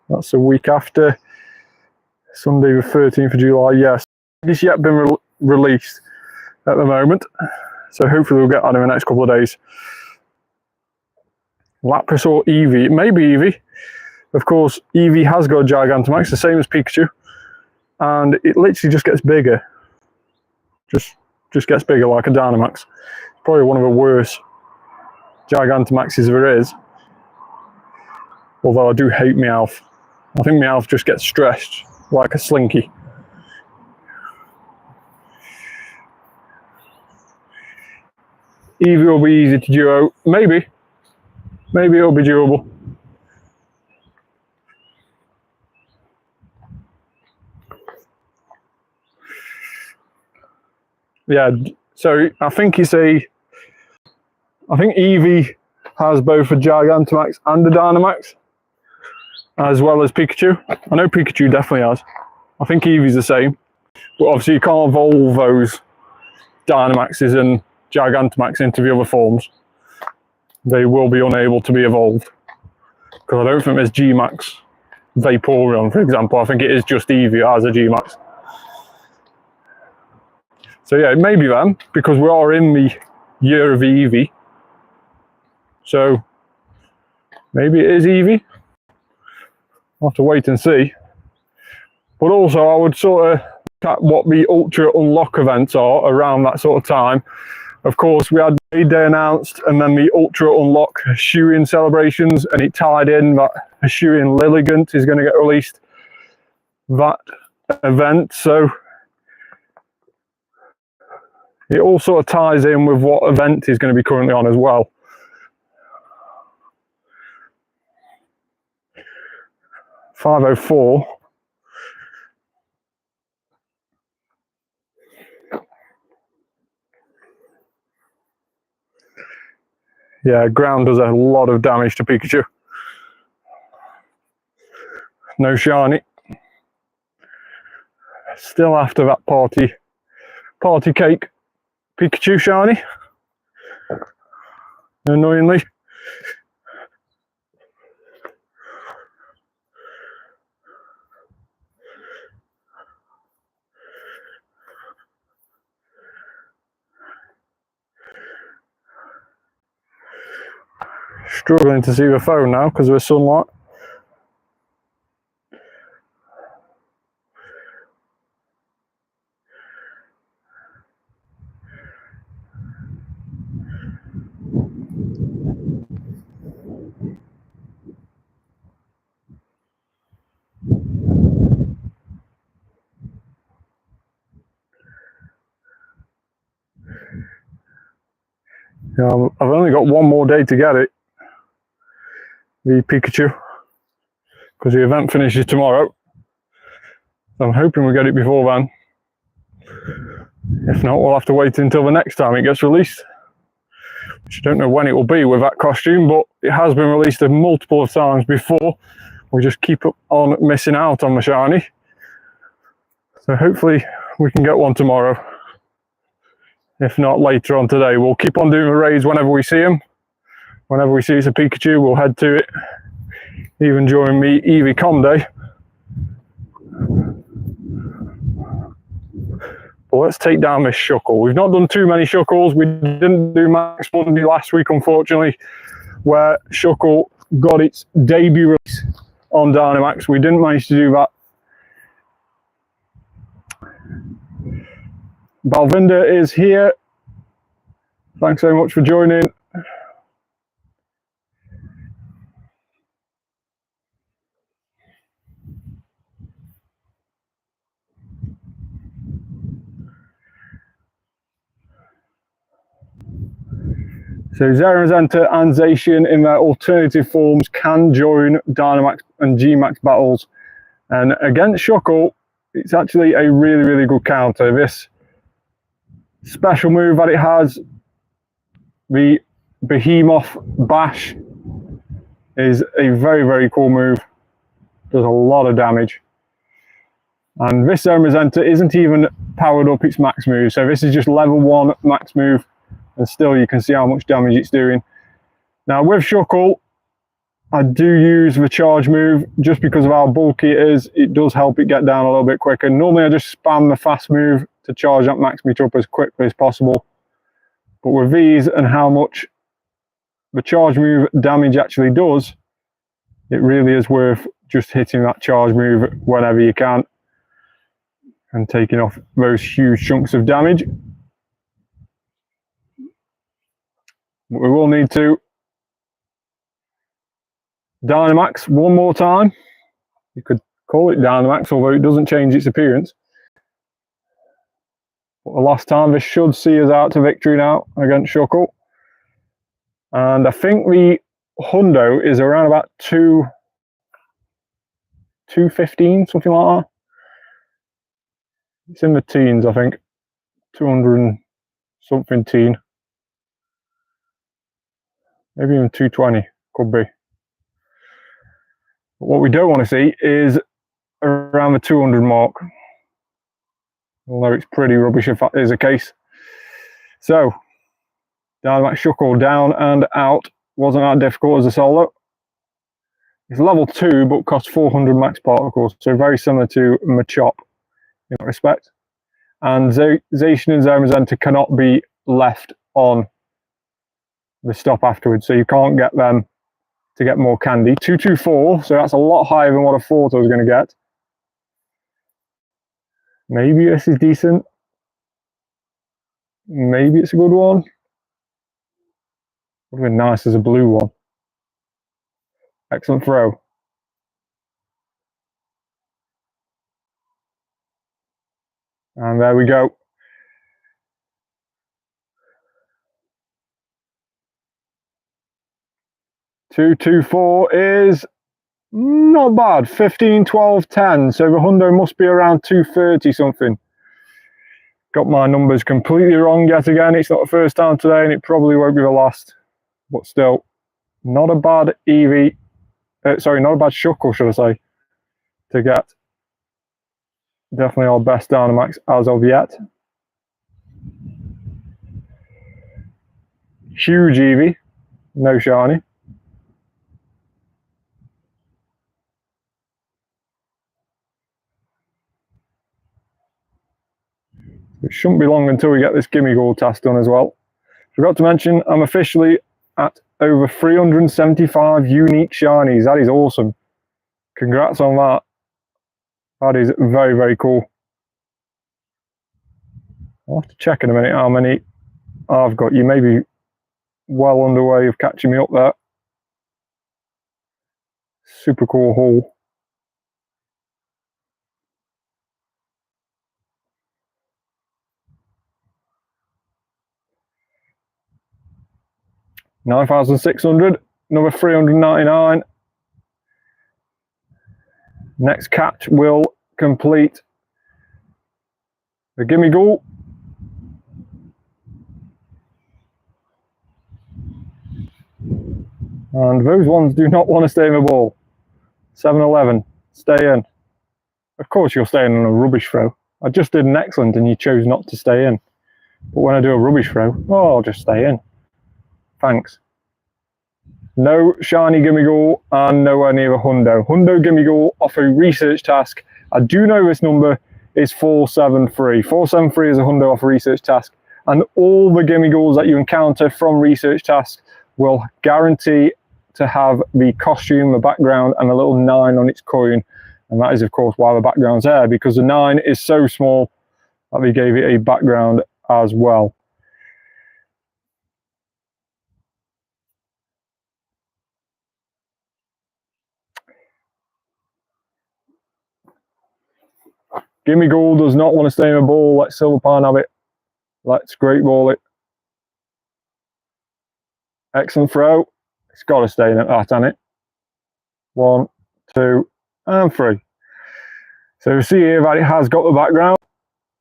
that's the week after, Sunday the 13th of July, yes. It's yet been released at the moment. So hopefully we'll get that in the next couple of days. Lapras or Eevee? Maybe Eevee. Of course, Eevee has got a Gigantamax, the same as Pikachu. And it literally just gets bigger. Just gets bigger like a Dynamax. It's probably one of the worst Gigantamaxes there is. Although I do hate Meowth. I think Meowth just gets stretched like a slinky. Eevee will be easy to duo. Maybe. Maybe it'll be doable. Yeah, so I think Eevee has both a Gigantamax and a Dynamax, as well as Pikachu. I know Pikachu definitely has. I think Eevee's the same. But obviously you can't evolve those Dynamaxes and Gigantamax into the other forms. They will be unable to be evolved. Because I don't think there's Gmax Vaporeon, for example. I think it is just Eevee as a Gmax. So yeah, it may be them, because we are in the year of Eevee. So maybe it is Eevee. I'll have to wait and see. But also I would sort of look at what the Ultra Unlock events are around that sort of time. Of course, we had the day announced, and then the Ultra Unlock Hisuian celebrations, and it tied in that Hisuian Lilligant is going to get released that event. So it all sort of ties in with what event is going to be currently on as well. .504. Yeah, ground does a lot of damage to Pikachu. No shiny. Still after that party cake Pikachu shiny. Annoyingly. Struggling to see the phone now because of the sunlight. I've only got one more day to get it, the Pikachu, because the event finishes tomorrow. So I'm hoping we get it before then. If not, we'll have to wait until the next time it gets released. Which I don't know when it will be with that costume, but it has been released a multiple of times before. We just keep on missing out on the shiny. So hopefully we can get one tomorrow. If not, later on today. We'll keep on doing the raids whenever we see them. Whenever we see it's a Pikachu, we'll head to it. Even during the Eevee Com Day. But let's take down this Shuckle. We've not done too many Shuckles. We didn't do Max Monday last week, unfortunately, where Shuckle got its debut release on Dynamax. We didn't manage to do that. Balvinda is here. Thanks so much for joining. So Zerazenta and Zacian in their alternative forms can join Dynamax and G-Max battles. And against Shuckle, it's actually a really, really good counter. This special move that it has, the Behemoth Bash, is a very, very cool move. Does a lot of damage. And this Zerazenta isn't even powered up its max move. So this is just level 1 max move. And still you can see how much damage it's doing. Now with Shuckle, I do use the charge move just because of how bulky it is. It does help it get down a little bit quicker. Normally I just spam the fast move to charge that max meter up as quickly as possible. But with these and how much the charge move damage actually does, it really is worth just hitting that charge move whenever you can and taking off those huge chunks of damage. We will need to Dynamax one more time. You could call it Dynamax, although it doesn't change its appearance. But the last time, this should see us out to victory now against Shuckle. And I think the Hundo is around about 215, something like that. It's in the teens, I think. 200 and something teen. Maybe even 220, could be. But what we don't want to see is around the 200 mark. Although it's pretty rubbish if that is the case. So, Dynamax Shuckle down and out. Wasn't that difficult as a solo. It's level 2, but costs 400 max particles. So very similar to Machop in that respect. And Zacian and Zerazenta cannot be left on the stop afterwards. So you can't get them to get more candy. 224, so that's a lot higher than what I thought I was going to get. Maybe this is decent. Maybe it's a good one. Would have been nice as a blue one. Excellent throw. And there we go. Two, 2, 4 is not bad. 15, 12, 10. So the Hundo must be around 230 something. Got my numbers completely wrong yet again. It's not the first time today, and it probably won't be the last. But still, not a bad Eevee. Sorry, not a bad Shuckle, should I say, to get. Definitely our best Dynamax as of yet. Huge Eevee. No shiny. It shouldn't be long until we get this Gimme Gold task done as well. Forgot to mention, I'm officially at over 375 unique shinies. That is awesome. Congrats on that. That is very, very cool. I'll have to check in a minute how many I've got. You may be well underway of catching me up there. Super cool haul. 9,600, another 399. Next catch will complete the Gimme Ghoul. And those ones do not want to stay in the ball. 7-11, stay in. Of course you'll stay in on a rubbish throw. I just did an excellent and you chose not to stay in. But when I do a rubbish throw, oh, I'll just stay in. Thanks. No shiny Gimme Ghoul and nowhere near a Hundo. Hundo Gimme Ghoul off a research task. I do know this number is 473. 473 is a Hundo off a research task. And all the Gimme Ghouls that you encounter from research tasks will guarantee to have the costume, the background, and a little 9 on its coin. And that is, of course, why the background's there, because the 9 is so small that they gave it a background as well. Gimme Ghoul does not want to stay in the ball. Let Silverpine have it. Let's Great Ball it. Excellent throw. It's got to stay in it, hasn't it? 1, 2, and 3. So you see here that it has got the background.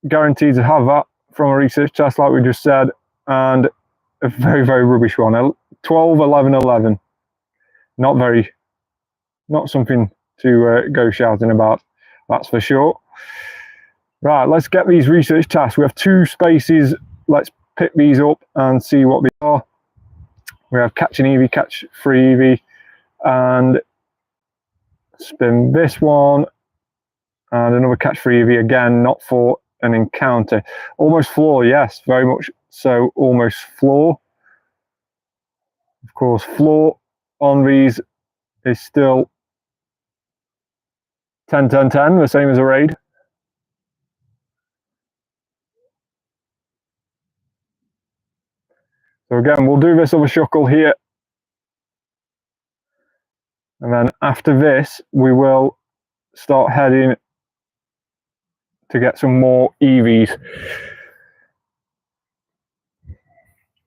Guaranteed to have that from a research test, like we just said. And a very, very rubbish one. 12, 11, 11. Not something to go shouting about, that's for sure. Right, let's get these research tasks. We have 2 spaces. Let's pick these up and see what they are. We have catch an Eevee, catch 3 Eevee, and spin this one, and another catch 3 Eevee again, not for an encounter. Almost floor, yes, very much so, almost floor. Of course, floor on these is still 10, 10, 10, the same as a raid. So again, we'll do this other shuckle here. And then after this, we will start heading to get some more Eevees.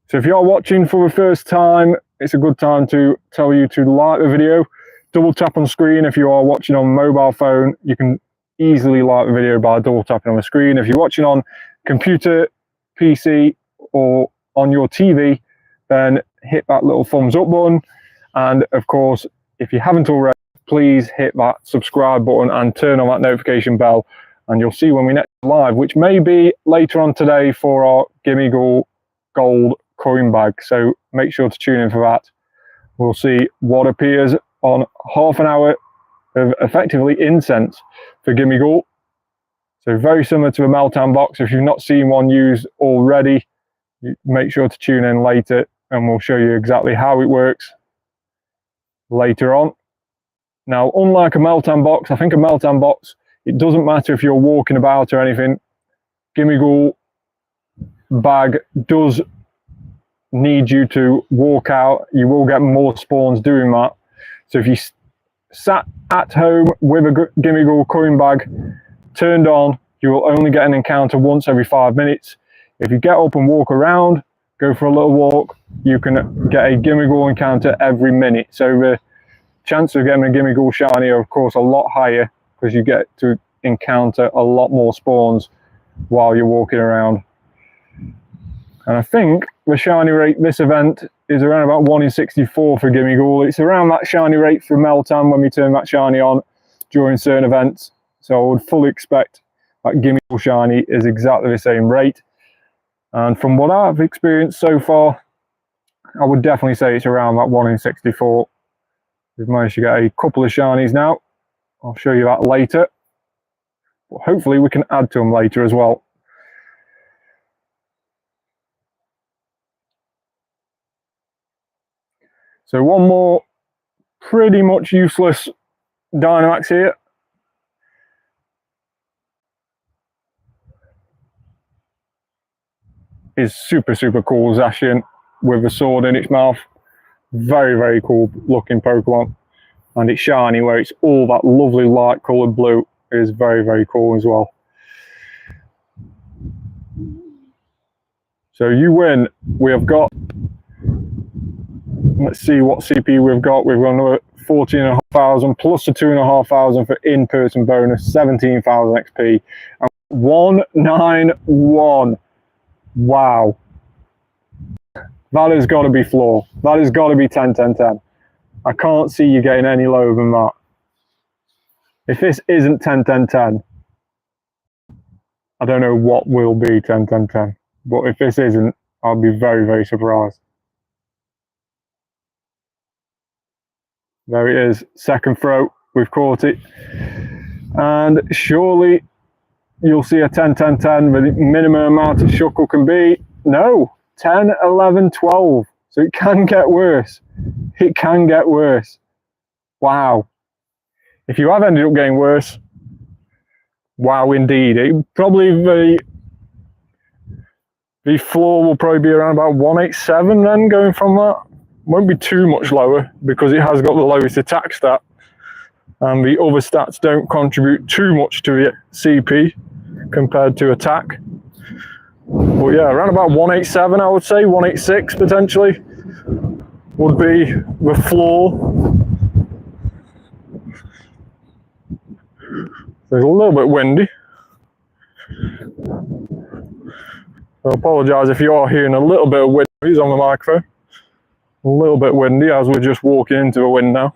So if you are watching for the first time, it's a good time to tell you to like the video. Double tap on screen. If you are watching on mobile phone, you can easily like the video by double tapping on the screen. If you're watching on computer, PC, or on your TV, then hit that little thumbs up button. And of course, if you haven't already, please hit that subscribe button and turn on that notification bell, and you'll see when we next live, which may be later on today for our Gimme Ghoul gold coin bag. So make sure to tune in for that. We'll see what appears on half an hour of effectively incense for Gimme Ghoul. So very similar to the Meltdown box. If you've not seen one used already, make sure to tune in later and we'll show you exactly how it works later on. Now, unlike a Meltdown box, I think a Meltdown box, it doesn't matter if you're walking about or anything. Gimme Ghoul bag does need you to walk out. You will get more spawns doing that. So if you sat at home with a Gimme Ghoul coin bag turned on, you will only get an encounter once every 5 minutes. If you get up and walk around, go for a little walk, you can get a Gimme Ghoul encounter every minute. So the chance of getting a Gimme Ghoul shiny are of course a lot higher because you get to encounter a lot more spawns while you're walking around. And I think the shiny rate this event is around about 1 in 64 for Gimme Ghoul. It's around that shiny rate for Meltdown when we turn that shiny on during certain events. So I would fully expect that Gimme Ghoul shiny is exactly the same rate. And from what I've experienced so far, I would definitely say it's around that 1 in 64. We've managed to get a couple of shinies now. I'll show you that later. But hopefully we can add to them later as well. So one more pretty much useless Dynamax here. Is super, super cool Zacian with a sword in its mouth. Very, very cool looking Pokemon. And it's shiny where it's all that lovely light coloured blue. It is very, very cool as well. So you win. We have got Let's see what CP we've got. We've got another 14,500 plus the 2,500 for in-person bonus, 17,000 XP. And 191. Wow. That has got to be floor. That has got to be 10, 10, 10. I can't see you getting any lower than that. If this isn't 10, 10, 10, I don't know what will be 10, 10, 10. But if this isn't, I'll be very, very surprised. There it is, second throw, we've caught it. And surely you'll see a 10, 10, 10, the minimum amount of shuckle can be. No, 10, 11, 12. So it can get worse. It can get worse. Wow. If you have ended up getting worse, wow indeed. The floor will probably be around about 187 then, going from that. Won't be too much lower because it has got the lowest attack stat, and the other stats don't contribute too much to the CP compared to attack. But yeah, around about 187, I would say 186 potentially would be the floor. It's a little bit windy. I apologise if you are hearing a little bit of wind noise on the microphone. A little bit windy as we're just walking into a wind now.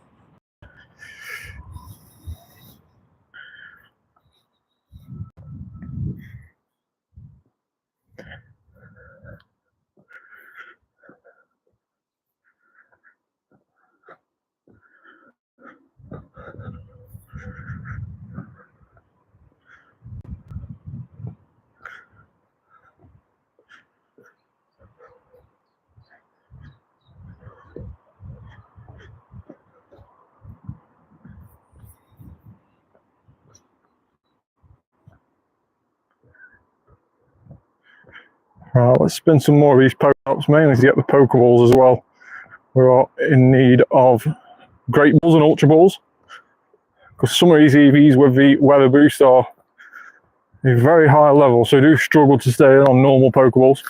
Right, let's spin some more of these Pokeballs, mainly to get the Pokeballs as well. We are in need of Great Balls and Ultra Balls, because some of these EVs with the weather boost are a very high level, so do struggle to stay on normal Pokeballs.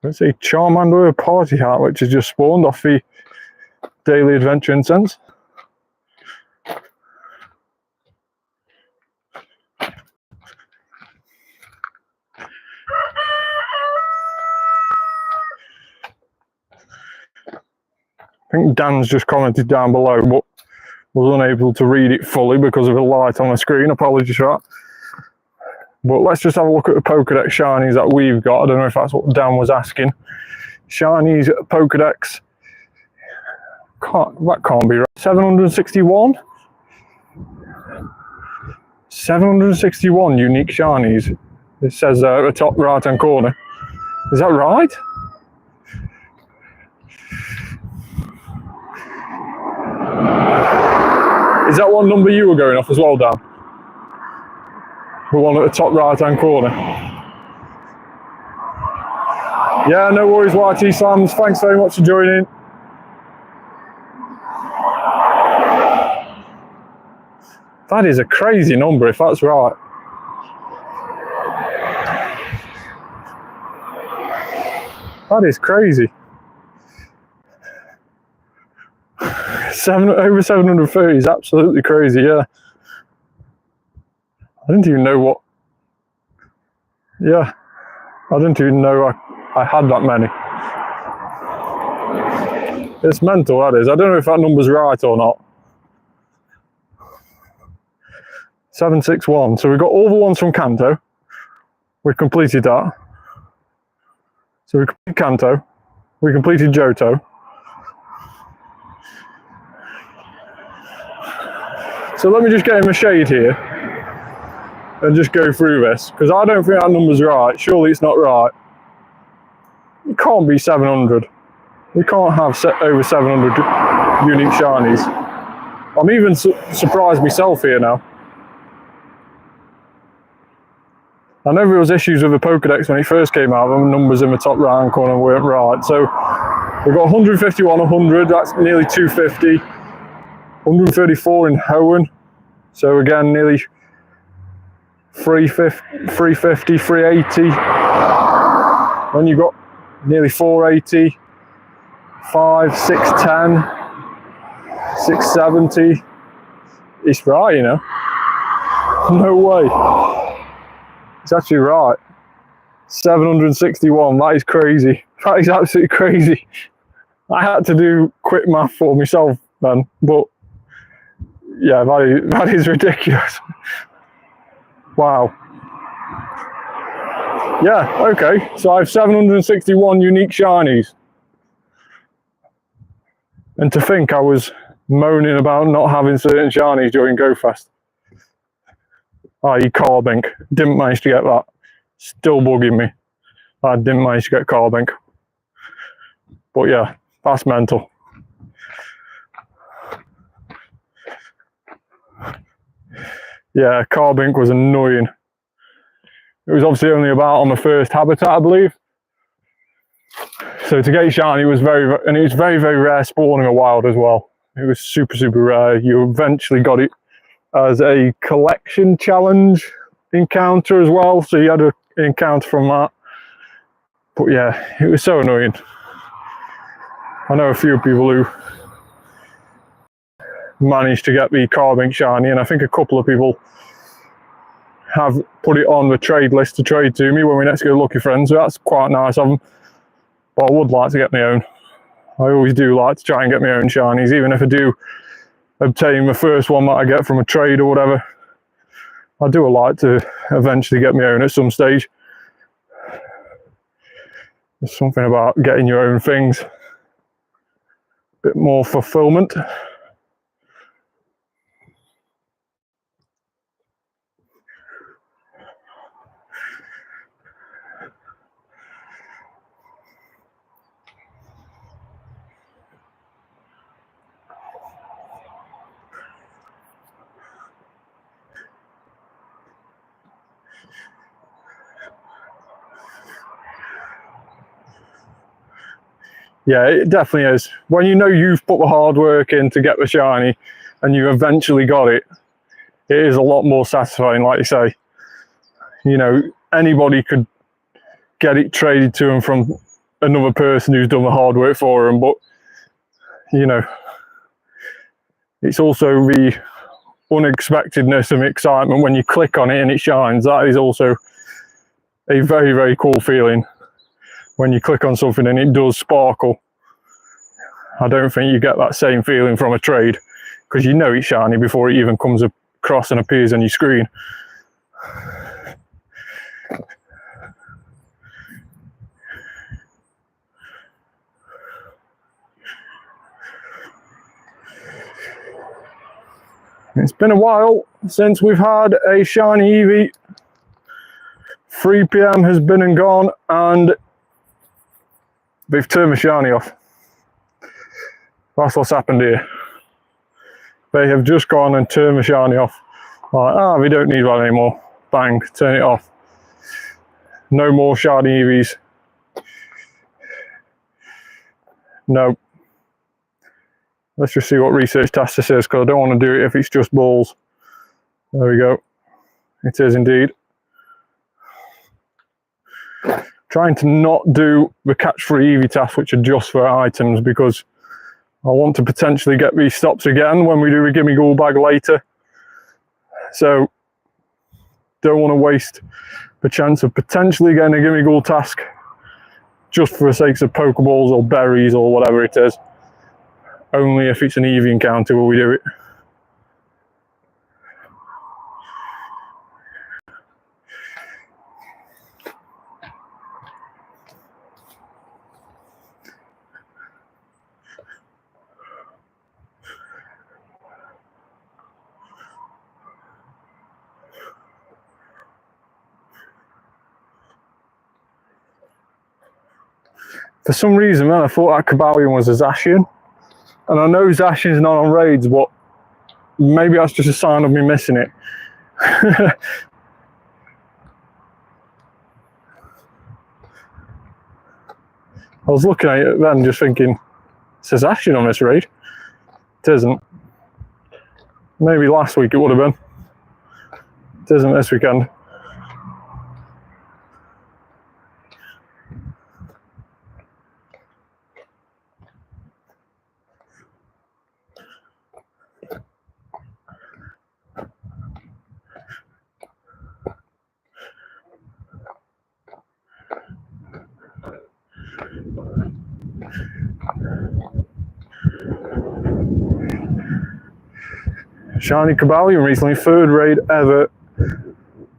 Let's see, Charmander, a party hat, which has just spawned off the daily adventure incense. I think Dan's just commented down below, but was unable to read it fully because of the light on the screen. Apologies for that. But let's just have a look at the Pokedex shinies that we've got. I don't know if that's what Dan was asking. Shinies Pokedex. That can't be right. 761? 761 unique shinies. It says at the top right hand corner. Is that right? Is that what number you were going off as well, Dan? The one at the top right hand corner. Yeah, no worries, YT Slams. Thanks very much for joining. That is a crazy number if that's right. That is crazy. Over 730 is absolutely crazy, yeah. I didn't even know what... Yeah, I didn't even know I had that many. It's mental, that is. I don't know if that number's right or not. 761. So we've got all the ones from Kanto. We completed that. So we completed Kanto. We completed Johto. So let me just get in the shade here and just go through this, because I don't think that number's right. Surely it's not right. It can't be 700. We can't have over 700 unique shinies. I'm even surprised myself here now. I know there was issues with the Pokedex when it first came out, the numbers in the top right hand corner weren't right. So We've got 151, 100, that's nearly 250. 134 in Hoenn, so again nearly 350, 380. Then you've got nearly 480, 610, 670. It's right, you know. No way. It's actually right. 761, that is crazy. That is absolutely crazy. I had to do quick math for myself then, but yeah, that is ridiculous. Wow. Yeah, okay, so I have 761 unique shinies. And to think I was moaning about not having certain shinies during GoFest. i.e. Carbink, didn't manage to get that. Still bugging me. I didn't manage to get Carbink. But yeah, that's mental. Yeah, Carbink was annoying. It was obviously only about on the first habitat, I believe. So to get shiny was very rare spawning a wild as well. It was super, super rare. You eventually got it as a collection challenge encounter as well. So you had an encounter from that. But yeah, it was so annoying. I know a few people who managed to get the Carbink shiny, and I think a couple of people have put it on the trade list to trade to me when we next go Lucky Friends, so that's quite nice of them. But I would like to get my own. I always do like to try and get my own shinies, even if I do obtain the first one that I get from a trade or whatever. I do like to eventually get my own at some stage. There's something about getting your own things. A bit more fulfillment. Yeah, it definitely is. When you know you've put the hard work in to get the shiny and you eventually got it, it is a lot more satisfying, like you say. You know, anybody could get it traded to them from another person who's done the hard work for them, but, you know, it's also the unexpectedness and excitement when you click on it and it shines. That is also a very, very cool feeling. When you click on something and it does sparkle. I don't think you get that same feeling from a trade, because you know it's shiny before it even comes across and appears on your screen. It's been a while since we've had a shiny Eevee. 3 PM has been and gone, and they've turned the shiny off. That's what's happened here. They have just gone and turned the shiny off. Like, we don't need one anymore. Bang, turn it off. No more shiny Eevees. No. Let's just see what research task this is, because I don't want to do it if it's just balls. There we go. It is indeed. Trying to not do the catch-free Eevee tasks, which are just for items, because I want to potentially get these stops again when we do a gimme ghoul bag later. So, don't want to waste the chance of potentially getting a gimme ghoul task just for the sakes of Pokeballs or berries or whatever it is. Only if it's an Eevee encounter will we do it. For some reason, man, I thought that Kabalion was a Zacian. And I know Zacian's not on raids, but maybe that's just a sign of me missing it. I was looking at it then just thinking, it says action on this raid. It isn't. Maybe last week it would have been. It isn't this weekend. Shiny Cobalion recently, 3rd raid ever.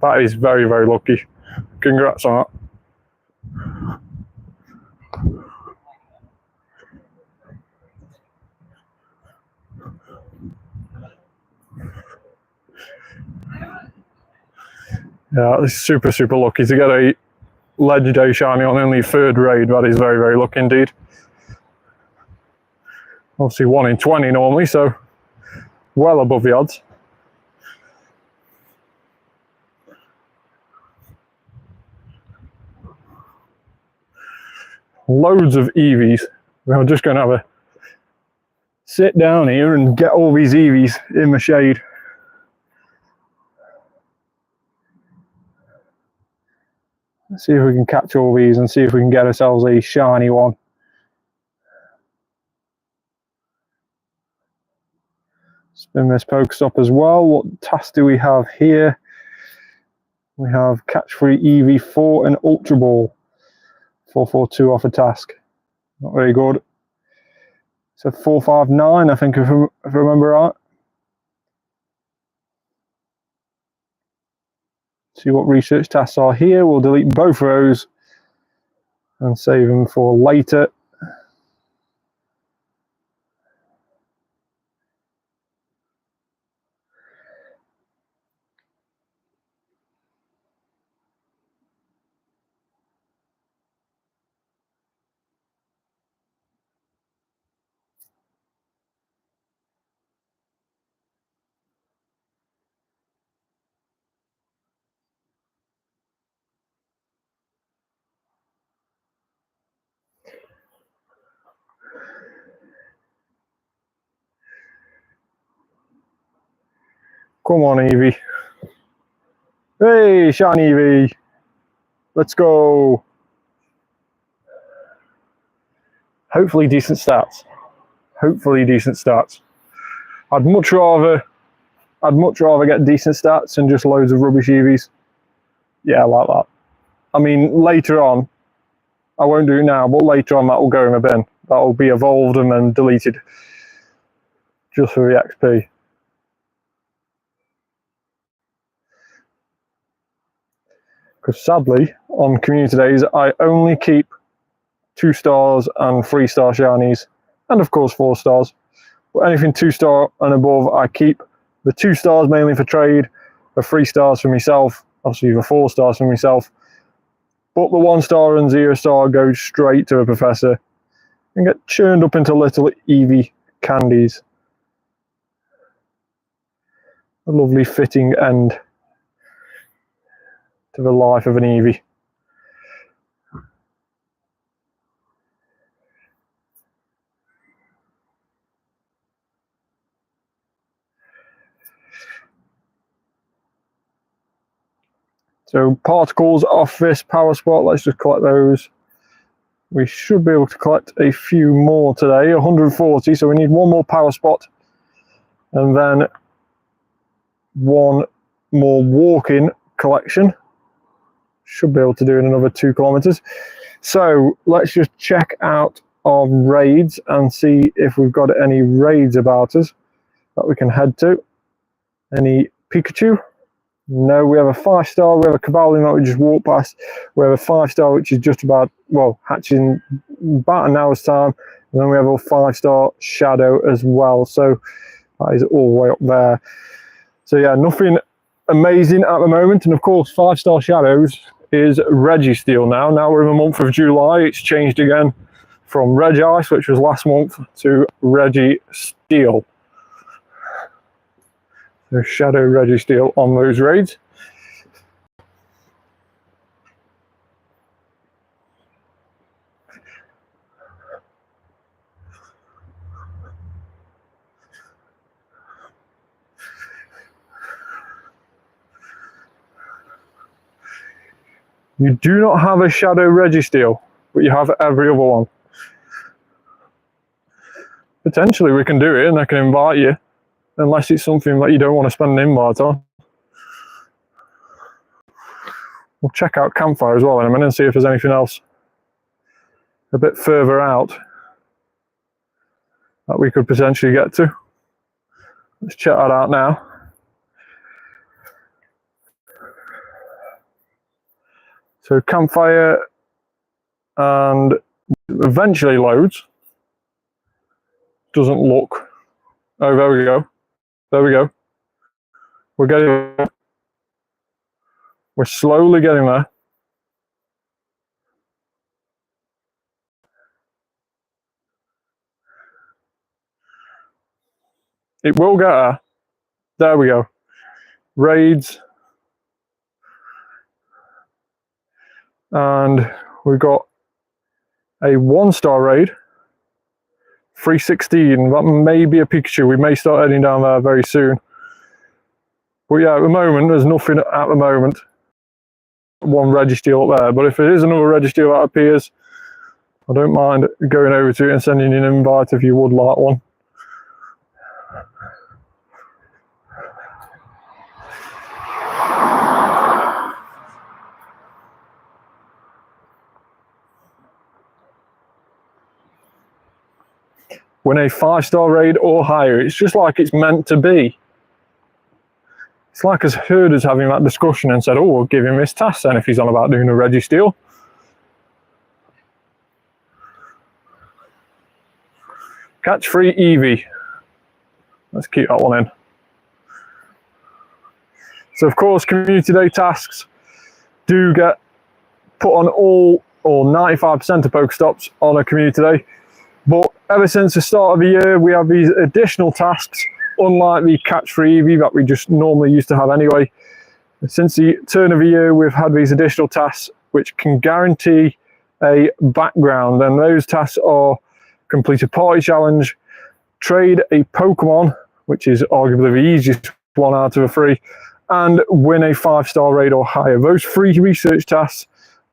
That is very, very lucky. Congrats on that. Yeah, it's super, super lucky to get a legendary shiny on only 3rd raid. That is very, very lucky indeed. Obviously 1 in 20 normally, so well above the odds. Loads of Eevees. We're just going to have a sit down here and get all these Eevees in the shade. Let's see if we can catch all these and see if we can get ourselves a shiny one. Spin this Pokestop as well. What task do we have here? We have catch 3 Eevee 4 and Ultra Ball. 442 off a task. Not very good. So 459, I think, if I remember right. See what research tasks are here. We'll delete both of those and save them for later. Come on, Eevee. Hey, shiny Eevee. Let's go. Hopefully decent stats. Hopefully decent stats. I'd much rather get decent stats than just loads of rubbish Eevees. Yeah, like that. I mean, later on, I won't do it now, but later on that will go in a bin. That will be evolved and then deleted. Just for the XP. Because sadly, on community days, I only keep 2-stars and 3-star shinies, and of course 4 stars. But anything 2-star and above, I keep the 2 stars mainly for trade, the 3 stars for myself, obviously the 4 stars for myself. But the 1-star and 0-star go straight to a professor and get churned up into little Eevee candies. A lovely fitting end to the life of an Eevee. So particles off this power spot, let's just collect those. We should be able to collect a few more today, 140, so we need one more power spot and then one more walk-in collection. Should be able to do in another 2 kilometers. So let's just check out our raids and see if we've got any raids about us that we can head to. Any Pikachu? No, we have a 5-star, we have a Cobalion that we just walked past. We have a 5-star which is just about, well, hatching about an hour's time. And then we have a 5-star Shadow as well. So that is all the way up there. So yeah, nothing amazing at the moment. And of course, 5-star Shadows is Registeel now. Now we're in the month of July. It's changed again from Regice, which was last month, to Registeel. So Shadow Registeel on those raids. You do not have a Shadow Registeel, but you have every other one. Potentially we can do it and I can invite you, unless it's something that you don't want to spend an invite on. We'll check out Campfire as well in a minute and see if there's anything else a bit further out that we could potentially get to. Let's check that out now. So Campfire, and eventually loads. Doesn't look. Oh, there we go. There we go. We're getting there. We're slowly getting there. It will get there. There we go. Raids. And we've got a 1-star raid. 316. That may be a Pikachu. We may start heading down there very soon. But yeah, at the moment, there's nothing at the moment. One Registeel up there. But if it is another Registeel that appears, I don't mind going over to it and sending you an invite if you would like one. Win a 5-star raid or higher. It's just like it's meant to be. It's like us herders having that discussion and said, oh, we'll give him this task then if he's on about doing a Registeel. Catch free Eevee. Let's keep that one in. So of course, community day tasks do get put on all or 95% of Pokestops on a community day. But ever since the start of the year, we have these additional tasks, unlike the catch free Eevee that we just normally used to have anyway. Since the turn of the year, we've had these additional tasks which can guarantee a background, and those tasks are complete a party challenge, trade a Pokemon, which is arguably the easiest one out of the 3, and win a 5-star raid or higher. Those 3 research tasks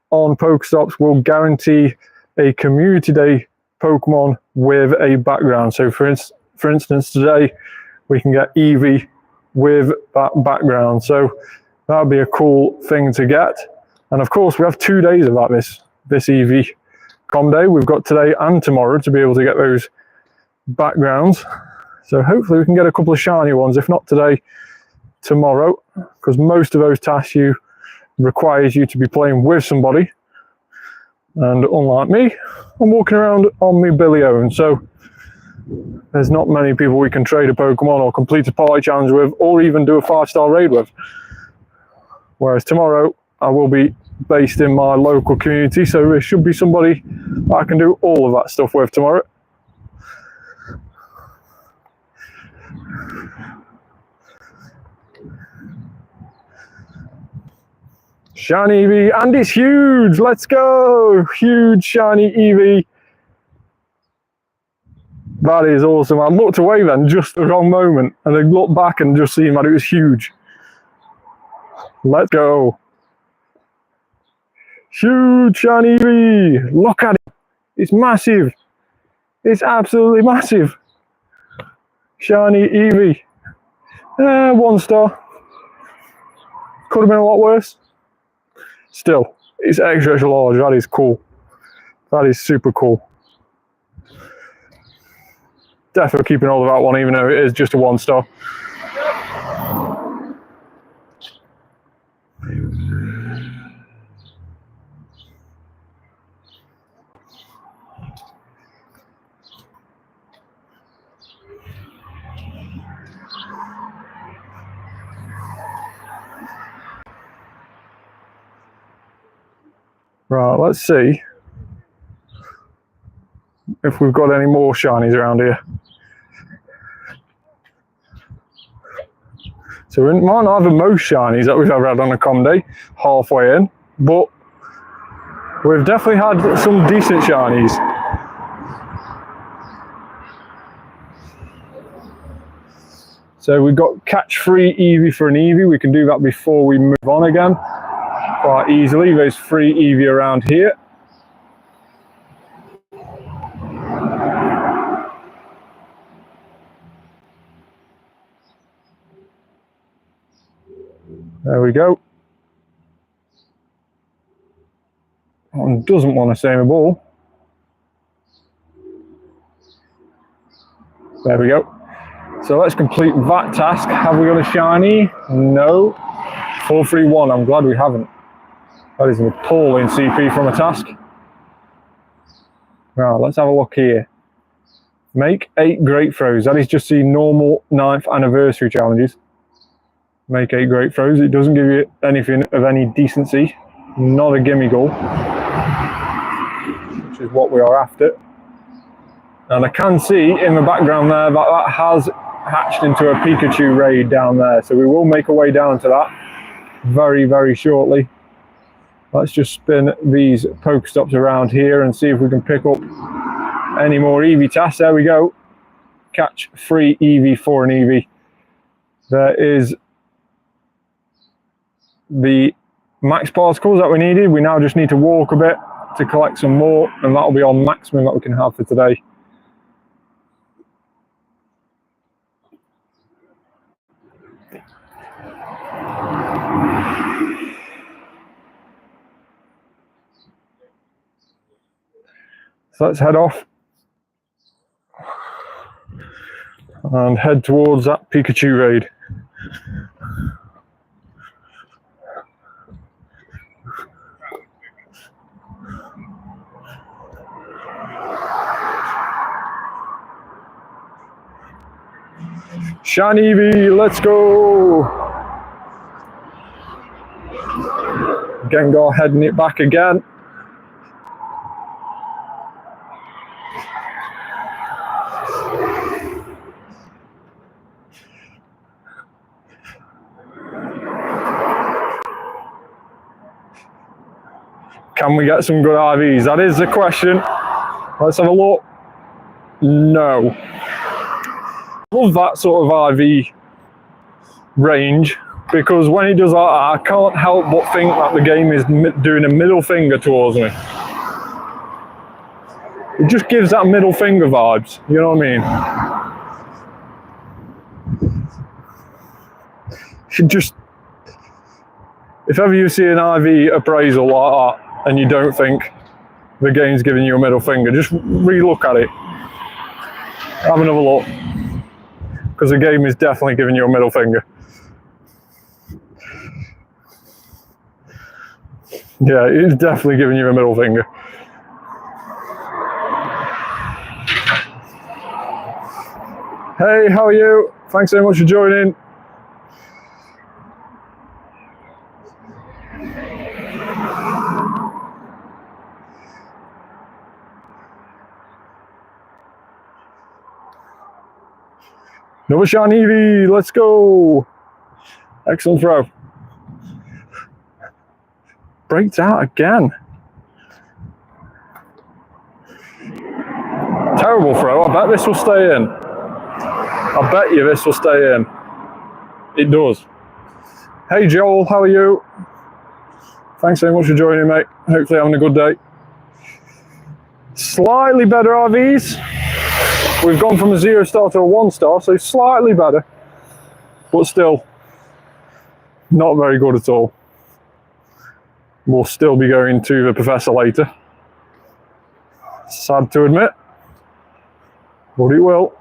on Pokestops will guarantee a community day Pokemon with a background. So for instance, today we can get Eevee with that background. So that would be a cool thing to get. And of course, we have 2 days of that this Eevee com day. We've got today and tomorrow to be able to get those backgrounds. So hopefully we can get a couple of shiny ones, if not today, tomorrow, because most of those tasks requires you to be playing with somebody. And unlike me, I'm walking around on my Billy own, so there's not many people we can trade a Pokemon or complete a party challenge with, or even do a 5-star raid with. Whereas tomorrow, I will be based in my local community, so there should be somebody I can do all of that stuff with tomorrow. Shiny Eevee, and it's huge! Let's go! Huge shiny Eevee. That is awesome. I looked away then, just the wrong moment, and I looked back and just seen that it was huge. Let's go. Huge shiny Eevee. Look at it. It's massive. It's absolutely massive. Shiny Eevee. 1-star. Could have been a lot worse. Still, it's extra large. That is cool. That is super cool. Definitely keeping all of that one, even though it is just a 1-star. Right, let's see if we've got any more shinies around here. So we might not have the most shinies that we've ever had on a com day, halfway in, but we've definitely had some decent shinies. So we've got catch free Eevee for an Eevee. We can do that before we move on again. quite easily. There's 3 Eevee around here. There we go. One doesn't want to save a ball. There we go. So let's complete that task. Have we got a shiny? No. 431. I'm glad we haven't. That is an appalling CP from a task. Right, let's have a look here. Make 8 great throws. That is just the normal 9th anniversary challenges. Make 8 great throws. It doesn't give you anything of any decency. Not a gimme goal, which is what we are after. And I can see in the background there that that has hatched into a Pikachu raid down there. So we will make our way down to that very, very shortly. Let's just spin these Pokestops around here and see if we can pick up any more Eevee tasks. There we go. Catch 3 Eevee for an Eevee. There is the max particles that we needed. We now just need to walk a bit to collect some more, and that'll be our maximum that we can have for today. So let's head off and head towards that Pikachu raid. Shiny Eevee, let's go! Gengar heading it back again. Can we get some good IVs? That is the question. Let's have a look. No. Love that sort of IV range, because when he does that, I can't help but think that the game is doing a middle finger towards me. It just gives that middle finger vibes, you know what I mean? Should just, if ever you see an IV appraisal like that and you don't think the game's giving you a middle finger, just re-look at it. Have another look. Because the game is definitely giving you a middle finger. Yeah, it's definitely giving you a middle finger. Hey, how are you? Thanks so much for joining. Another shiny Eevee, let's go. Excellent throw. Breaks out again. Terrible throw. I bet this will stay in. I bet you this will stay in. It does. Hey Joel, how are you? Thanks so much for joining, mate. Hopefully having a good day. Slightly better RVs. We've gone from a 0-star to a 1-star, so slightly better, but still not very good at all. We'll still be going to the professor later. Sad to admit, but it will.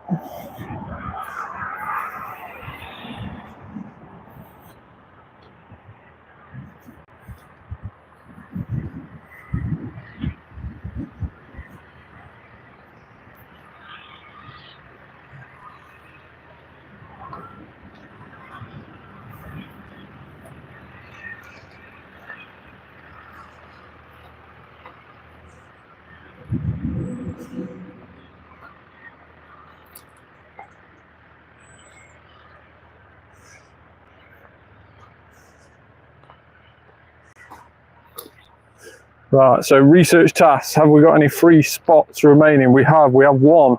Right, so research tasks. Have we got any free spots remaining? We have one.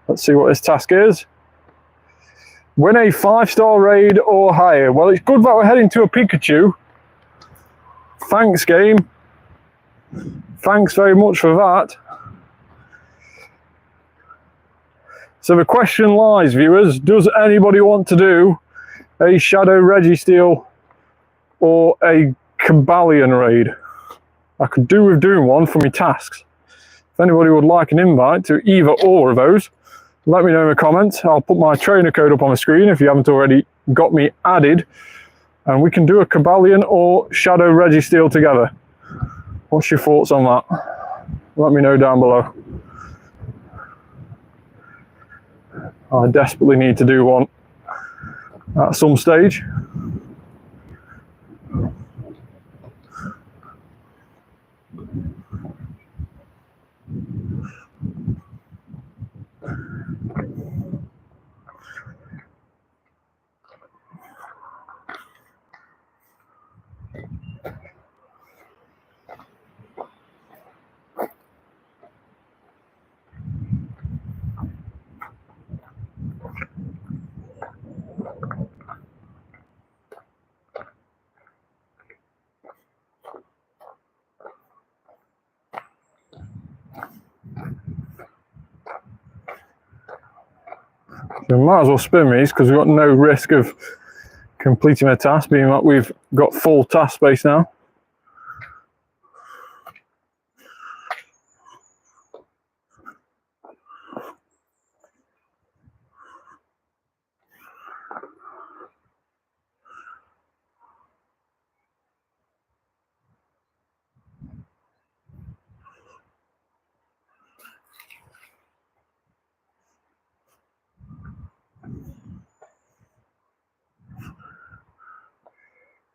Let's see what this task is. Win a 5-star raid or higher. Well, it's good that we're heading to a Pikachu. Thanks, game. Thanks very much for that. So the question lies, viewers, does anybody want to do a Shadow Registeel or a Cobalion raid? I could do with doing one for my tasks. If anybody would like an invite to either or of those, let me know in the comments. I'll put my trainer code up on the screen if you haven't already got me added. And we can do a Cobalion or Shadow Registeel together. What's your thoughts on that? Let me know down below. I desperately need to do one at some stage. So we might as well spin these because we've got no risk of completing a task, being that we've got full task space now.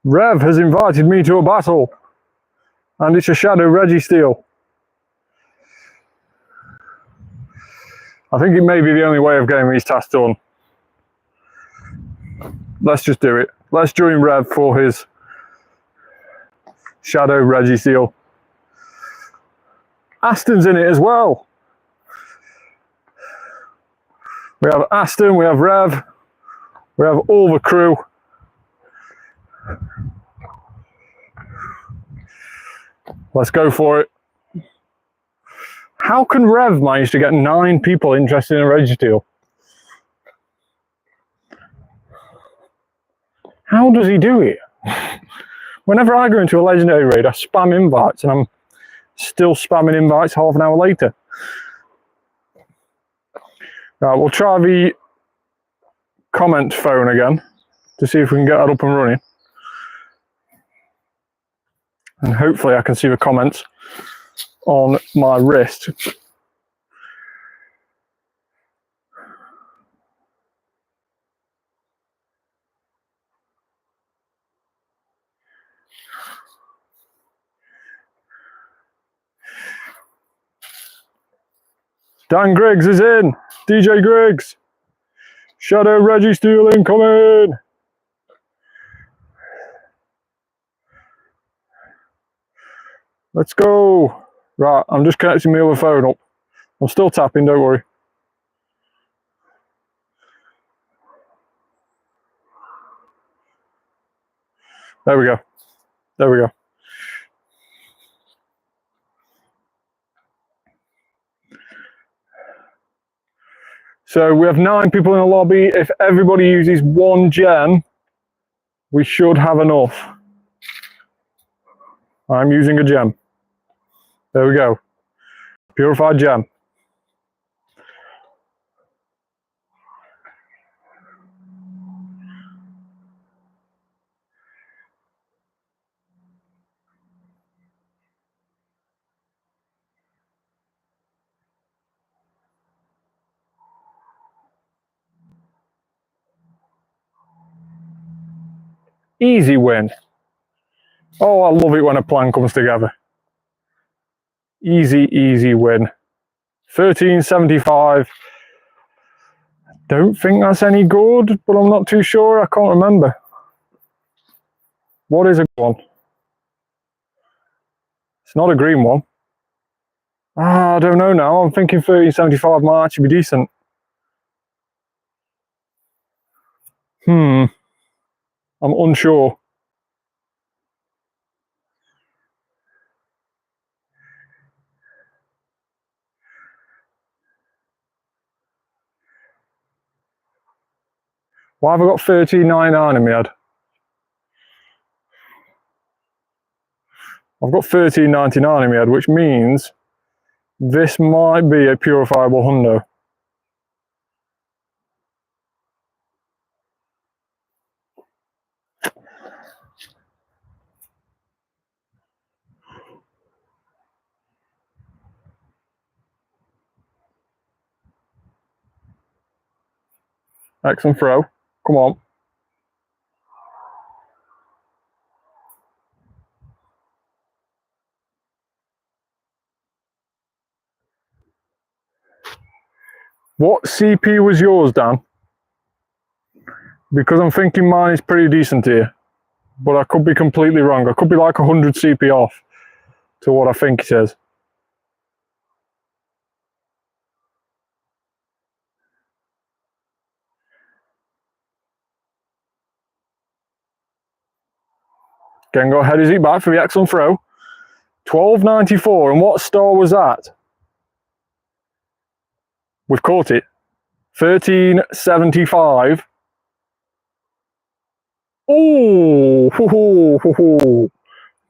Rev has invited me to a battle, and it's a Shadow Registeel. I think it may be the only way of getting these tasks done. Let's just do it. Let's join Rev for his Shadow Registeel. Aston's in it as well. We have Aston, we have Rev, we have all the crew. Let's go for it. How can Rev manage to get 9 people interested in a Registeel? How does he do it? Whenever I go into a legendary raid, I spam invites, and I'm still spamming invites half an hour later. Right, we'll try the comment phone again to see if we can get that up and running. And hopefully I can see the comments on my wrist. Dan Griggs is in. DJ Griggs. Shadow Registeel incoming. Let's go. Right, I'm just connecting my other phone up. I'm still tapping, don't worry. There we go. There we go. So we have 9 people in the lobby. If everybody uses 1 gem, we should have enough. I'm using a gem. There we go. Purified gem. Easy win. Oh, I love it when a plan comes together. Easy, easy win. 1375. Don't think that's any good, but I'm not too sure. I can't remember. What is a good one? It's not a green one. I don't know now. I'm thinking 1375 might actually be decent. I'm unsure. Why have I got 13.99 in my head? I've got 13.99 in my head, which means this might be a purifiable hundo. X and throw. Come on. What CP was yours, Dan? Because I'm thinking mine is pretty decent here. But I could be completely wrong. I could be like 100 CP off to what I think it is. Gengar head his it back for the excellent throw. 12.94. And what star was that? We've caught it. 13.75. Oh,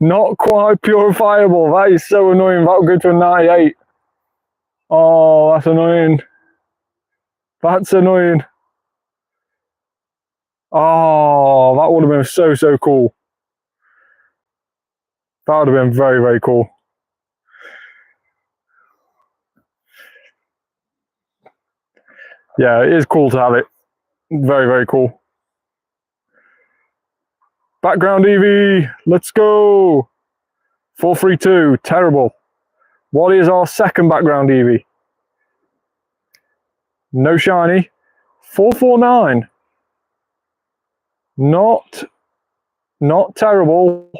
not quite purifiable. That is so annoying. That would go to a 98. Oh, that's annoying. That's annoying. Oh, that would have been so cool. That would have been very cool. Yeah, it is cool to have it. Very cool. Background Eevee, let's go. 432, terrible. What is our second background Eevee? No shiny. 449. Not terrible.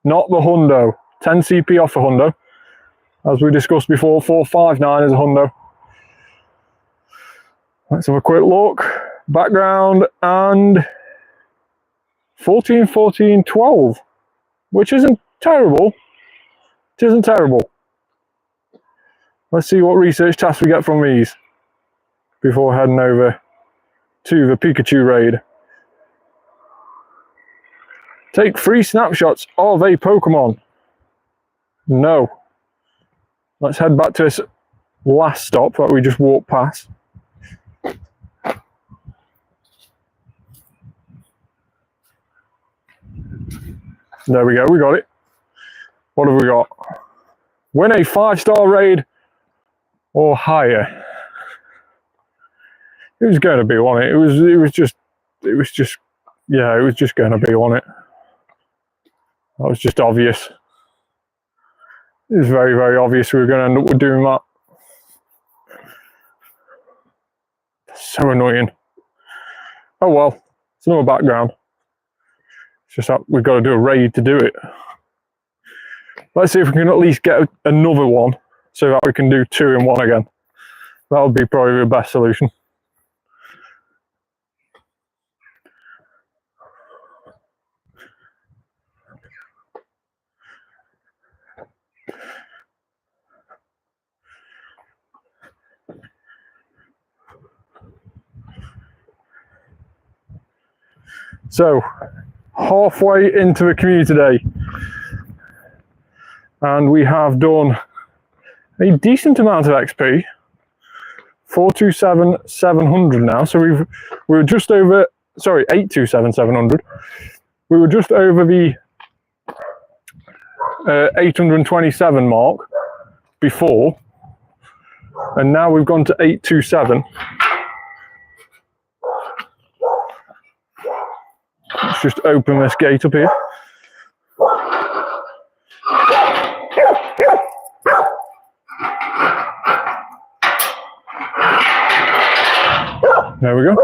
Not the hundo. 10 CP off a hundo. As we discussed before, 459 is a hundo. Let's have a quick look. Background and 14, 14, 12, which isn't terrible. It isn't terrible. Let's see what research tasks we get from these before heading over to the Pikachu raid. Take 3 snapshots of a Pokemon. No. Let's head back to this last stop that we just walked past. There we go, we got it. What have we got? Win a 5-star raid or higher. It was going to be, wasn't it? It was just yeah, it was just going to be, wasn't it? That was just obvious. It was very obvious we were going to end up doing that. So annoying. Oh well, it's another background. It's just that we've got to do a raid to do it. Let's see if we can at least get another one so that we can do 2 in 1 again. That would be probably the best solution. So, halfway into the community day, and we have done a decent amount of XP. 427,700 now. So we were just over, sorry, 827,700. We were just over the 827 mark before, and now we've gone to 827. Let's just open this gate up here. There we go.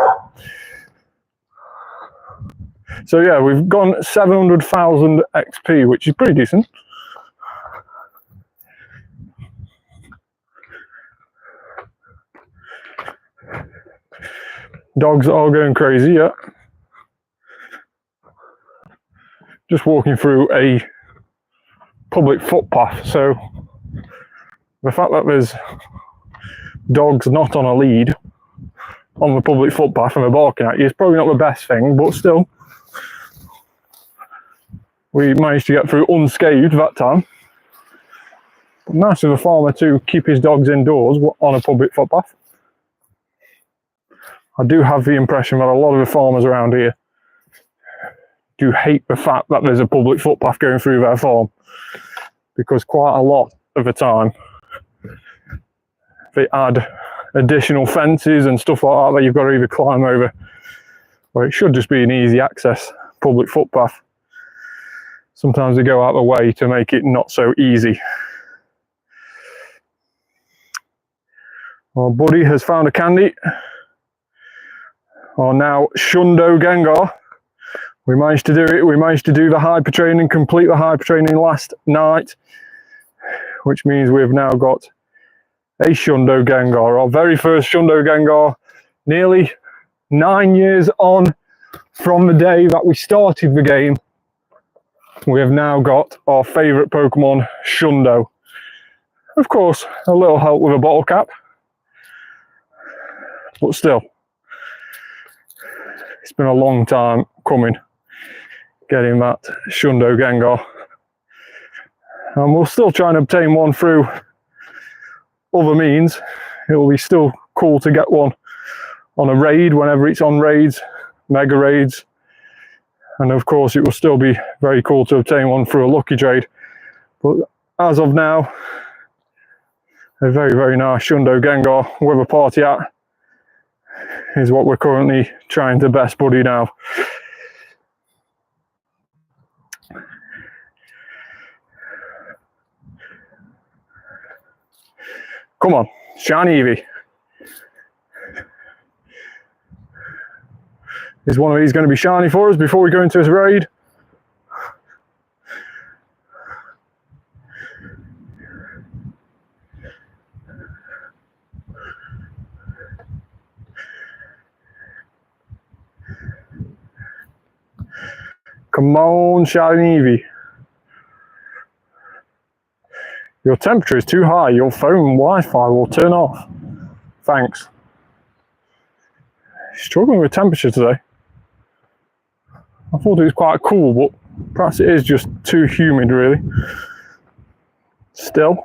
So yeah, we've gone 700,000 XP, which is pretty decent. Dogs are going crazy, yeah. Just walking through a public footpath, so the fact that there's dogs not on a lead on the public footpath and they're barking at you, it's probably not the best thing, but still, we managed to get through unscathed that time. But nice of a farmer to keep his dogs indoors on a public footpath. I do have the impression that a lot of the farmers around here do hate the fact that there's a public footpath going through their farm, because quite a lot of the time they add additional fences and stuff like that that you've got to either climb over, or it should just be an easy access public footpath. Sometimes they go out of the way to make it not so easy. Our buddy has found a candy. Our now Shundo Gengar. We managed to do it. We managed to do the hyper training, complete the hyper training last night, which means we've now got a Shundo Gengar, our very first Shundo Gengar, nearly 9 years on from the day that we started the game. We have now got our favourite Pokemon, Shundo. Of course, a little help with a bottle cap, but still, it's been a long time coming, getting that Shundo Gengar. And we'll still try and obtain one through other means. It will be still cool to get one on a raid whenever it's on raids, mega raids. And of course it will still be very cool to obtain one through a lucky trade. But as of now, a very, very nice Shundo Gengar with a party hat is what we're currently trying to best buddy now. Come on, shiny Eevee. Is one of these going to be shiny for us before we go into this raid? Come on, shiny Eevee. Your temperature is too high. Your phone Wi-Fi will turn off. Thanks. Struggling with temperature today. I thought it was quite cool, but perhaps it is just too humid, really. Still.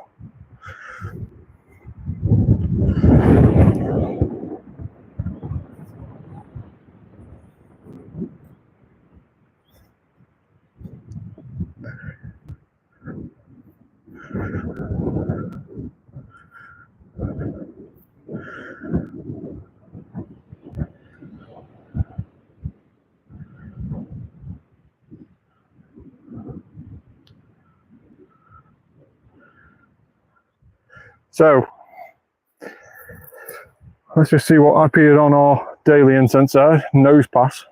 So, let's just see what appeared on our daily incense there, nose pass.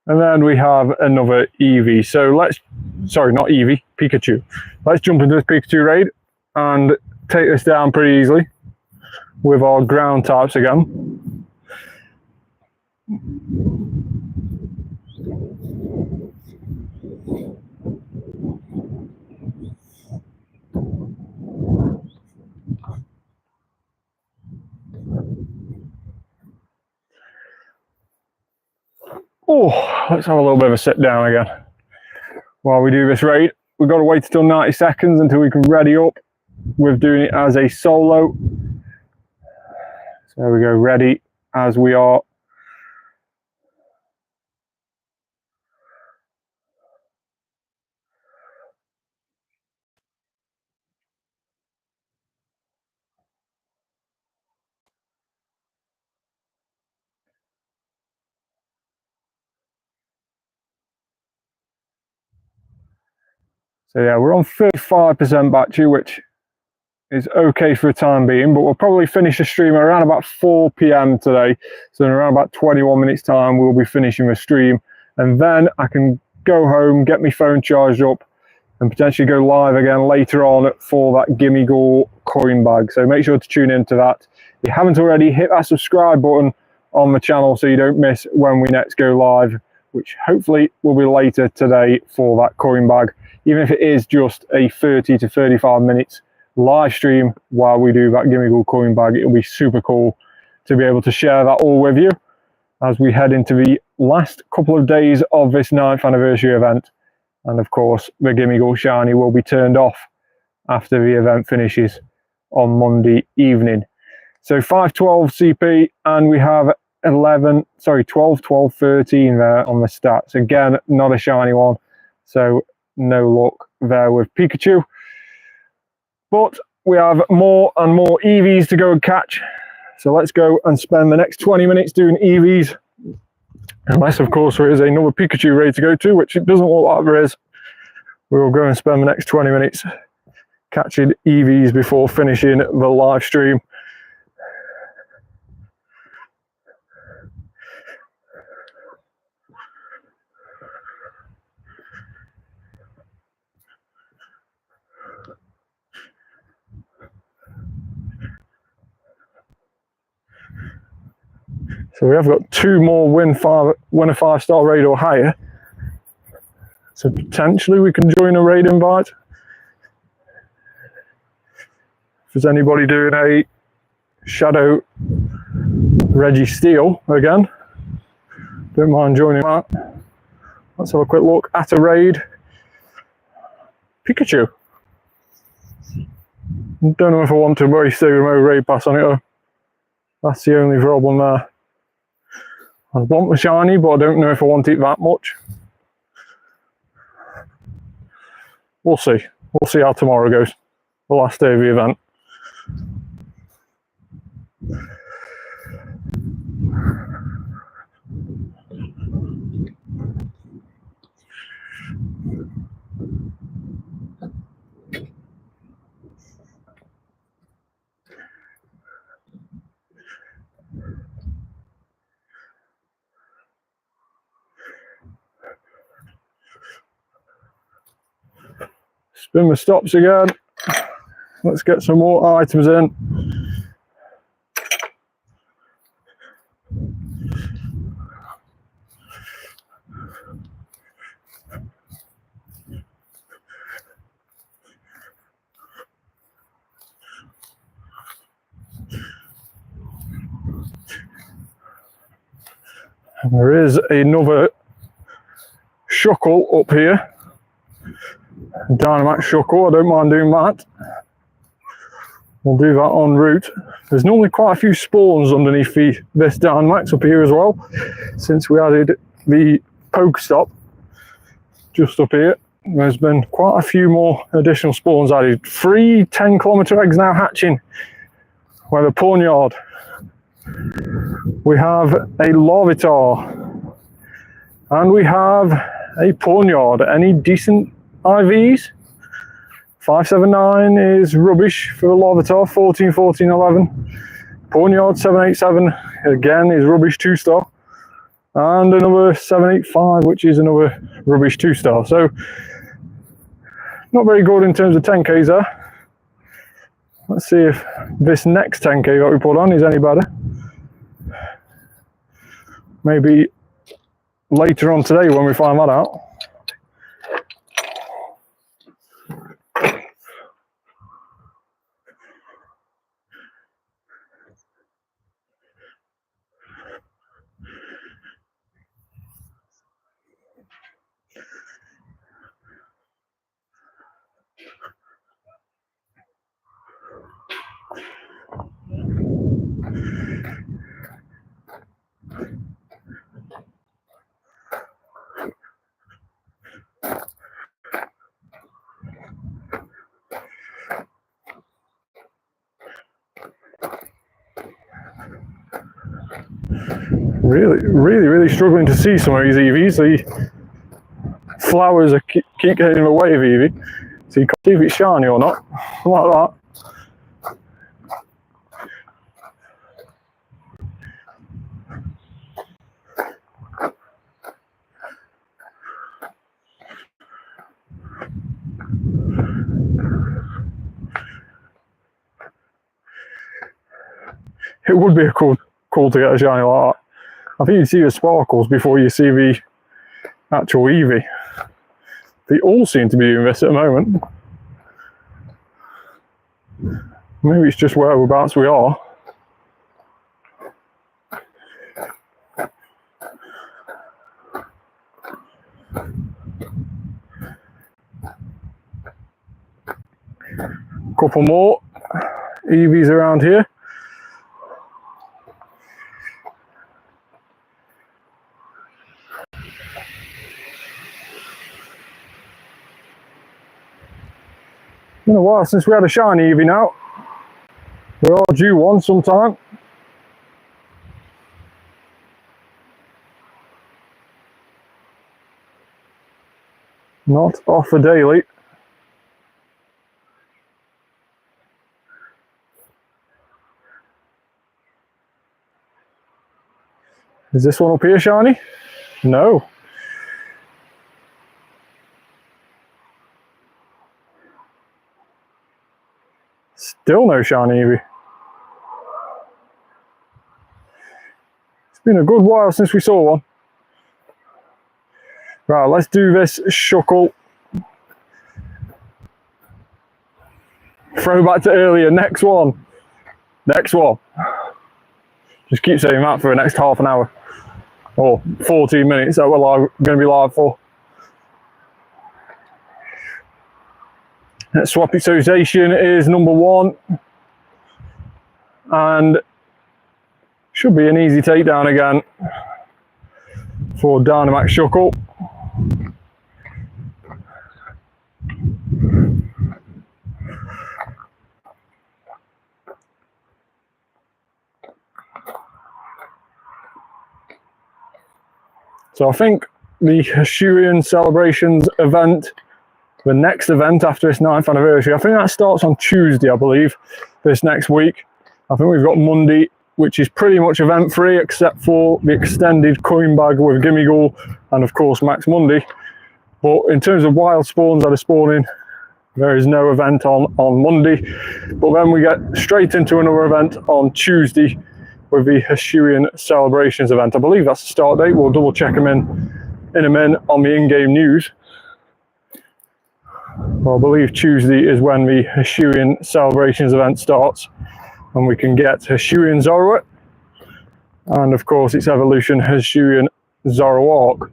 And then we have another Eevee. So sorry, not Eevee, Pikachu. Let's jump into this Pikachu raid and take this down pretty easily with our ground types again. Oh, let's have a little bit of a sit down again. While we do this raid, we've got to wait until 90 seconds until we can ready up with doing it as a solo. So there we go, ready as we are. So yeah, we're on 35% battery, which is okay for the time being, but we'll probably finish the stream around about 4 PM today. So in around about 21 minutes time, we'll be finishing the stream. And then I can go home, get my phone charged up, and potentially go live again later on for that Gimme Gore coin bag. So make sure to tune into that. If you haven't already, hit that subscribe button on the channel so you don't miss when we next go live, which hopefully will be later today for that coin bag. Even if it is just a 30 to 35 minutes live stream while we do that Gimme coin bag. It'll be super cool to be able to share that all with you as we head into the last couple of days of this 9th anniversary event. And of course, the Gimme Shiny will be turned off after the event finishes on Monday evening. So 512 CP, and we have 12, 12, 13 there on the stats. Again, not a shiny one, so no luck there with Pikachu. But we have more and more Eevees to go and catch. So let's go and spend the next 20 minutes doing Eevees. Unless, of course, there is another Pikachu ready to go to, which it doesn't look like there is. We will go and spend the next 20 minutes catching Eevees before finishing the live stream. So we have got 2 more win a 5-star raid or higher. So potentially we can join a raid invite. If there's anybody doing a Shadow Reggie Steel again, don't mind joining that. Let's have a quick look at a raid. Pikachu. Don't know if I want to waste a remote raid pass on it though. That's the only problem there. I want the shiny, but I don't know if I want it that much. We'll see. We'll see how tomorrow goes. The last day of the event. Spin the stops again. Let's get some more items in. And there is another Shuckle up here. Dynamax Shuckle, I don't mind doing that. We'll do that en route. There's normally quite a few spawns underneath this Dynamax up here as well, since we added the Pokestop just up here. There's been quite a few more additional spawns added. 3 10-kilometer eggs now hatching. We have a Pawnyard. We have a Larvitar. And we have a Pawnyard. Any decent IVs? 579 is rubbish for the Larvitar. 14, 14, 11. Pawnyard 787 again is rubbish 2-star. And another 785, which is another rubbish 2-star. So not very good in terms of 10Ks there. Let's see if this next 10K that we put on is any better. Maybe later on today when we find that out. Really struggling to see some of these Eevees. The flowers are keep getting in the way of Eevee, so you can't see if it's shiny or not, like that. It would be cool to get a shiny like that. I think you see the sparkles before you see the actual Eevee. They all seem to be doing this at the moment. Maybe it's just whereabouts we are. Couple more Eevees around here. Been a while since we had a shiny Eevee now. We are due one sometime. Not off a daily. Is this one up here shiny? No. Still no shiny Eevee. It's been a good while since we saw one. Right, let's do this shuckle. Throwback to earlier, next one. Next one. Just keep saying that for the next half an hour. Or 14 minutes that we're going to be live for. Swap Association is number 1. And should be an easy takedown again for Dynamax Shuckle. So I think the Hisuian Celebrations event, the next event after its 9th anniversary, I think that starts on Tuesday, I believe, this next week. I think we've got Monday, which is pretty much event free, except for the extended coin bag with Gimmighoul and of course Max Monday. But in terms of wild spawns that are spawning, there is no event on Monday. But then we get straight into another event on Tuesday with the Hisuian Celebrations event. I believe that's the start date. We'll double check them in a minute on the in-game news. Well, I believe Tuesday is when the Hisuian Celebrations event starts, and we can get Hisuian Zoroark and of course its evolution Hisuian Zoroark,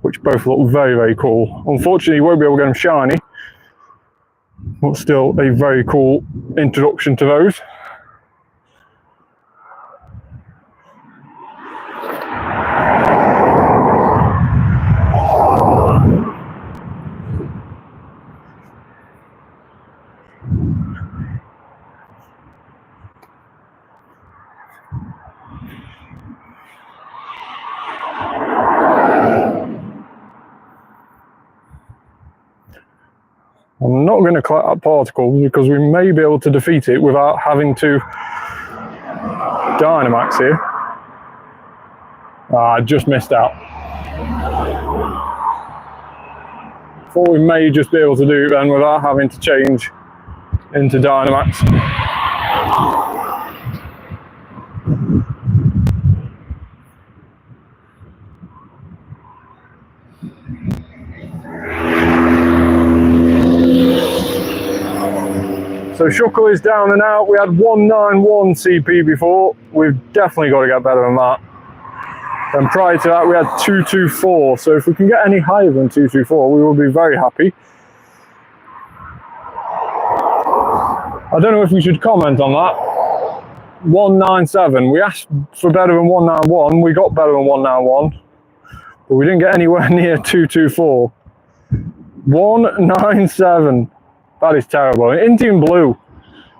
which both look very, very cool. Unfortunately, you won't be able to get them shiny, but still a very cool introduction to those. I'm not going to collect that particle because we may be able to defeat it without having to Dynamax here. I just missed out. Thought we may just be able to do it then without having to change into Dynamax. So Shuckle is down and out. We had 191 CP before. We've definitely got to get better than that. And prior to that we had 224. So if we can get any higher than 224, we will be very happy. I don't know if we should comment on that. 197. We asked for better than 191. We got better than 191. But we didn't get anywhere near 224. 197. That is terrible. It isn't even blue.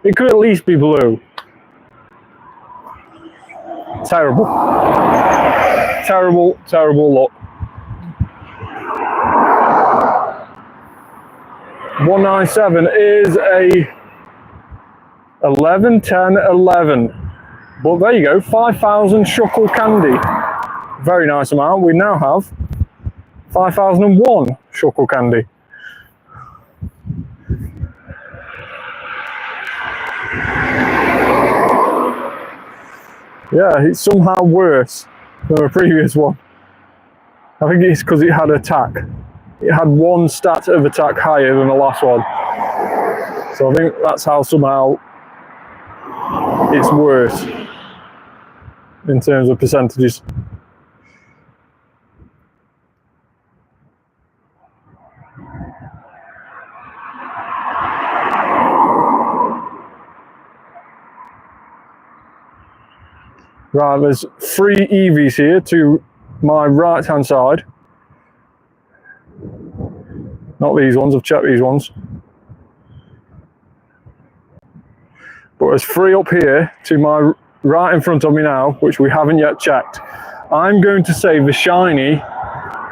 It could at least be blue. Terrible. Terrible, terrible luck. 197 is a 11, 10, 11. But there you go, 5,000 Shuckle candy. Very nice amount. We now have 5,001 Shuckle candy. Yeah, it's somehow worse than the previous one. I think it's because it had attack. It had one stat of attack higher than the last one. So I think that's how somehow it's worse in terms of percentages. Right, there's 3 Eevees here to my right hand side. Not these ones, I've checked these ones. But there's 3 up here to my right in front of me now, which we haven't yet checked. I'm going to say the shiny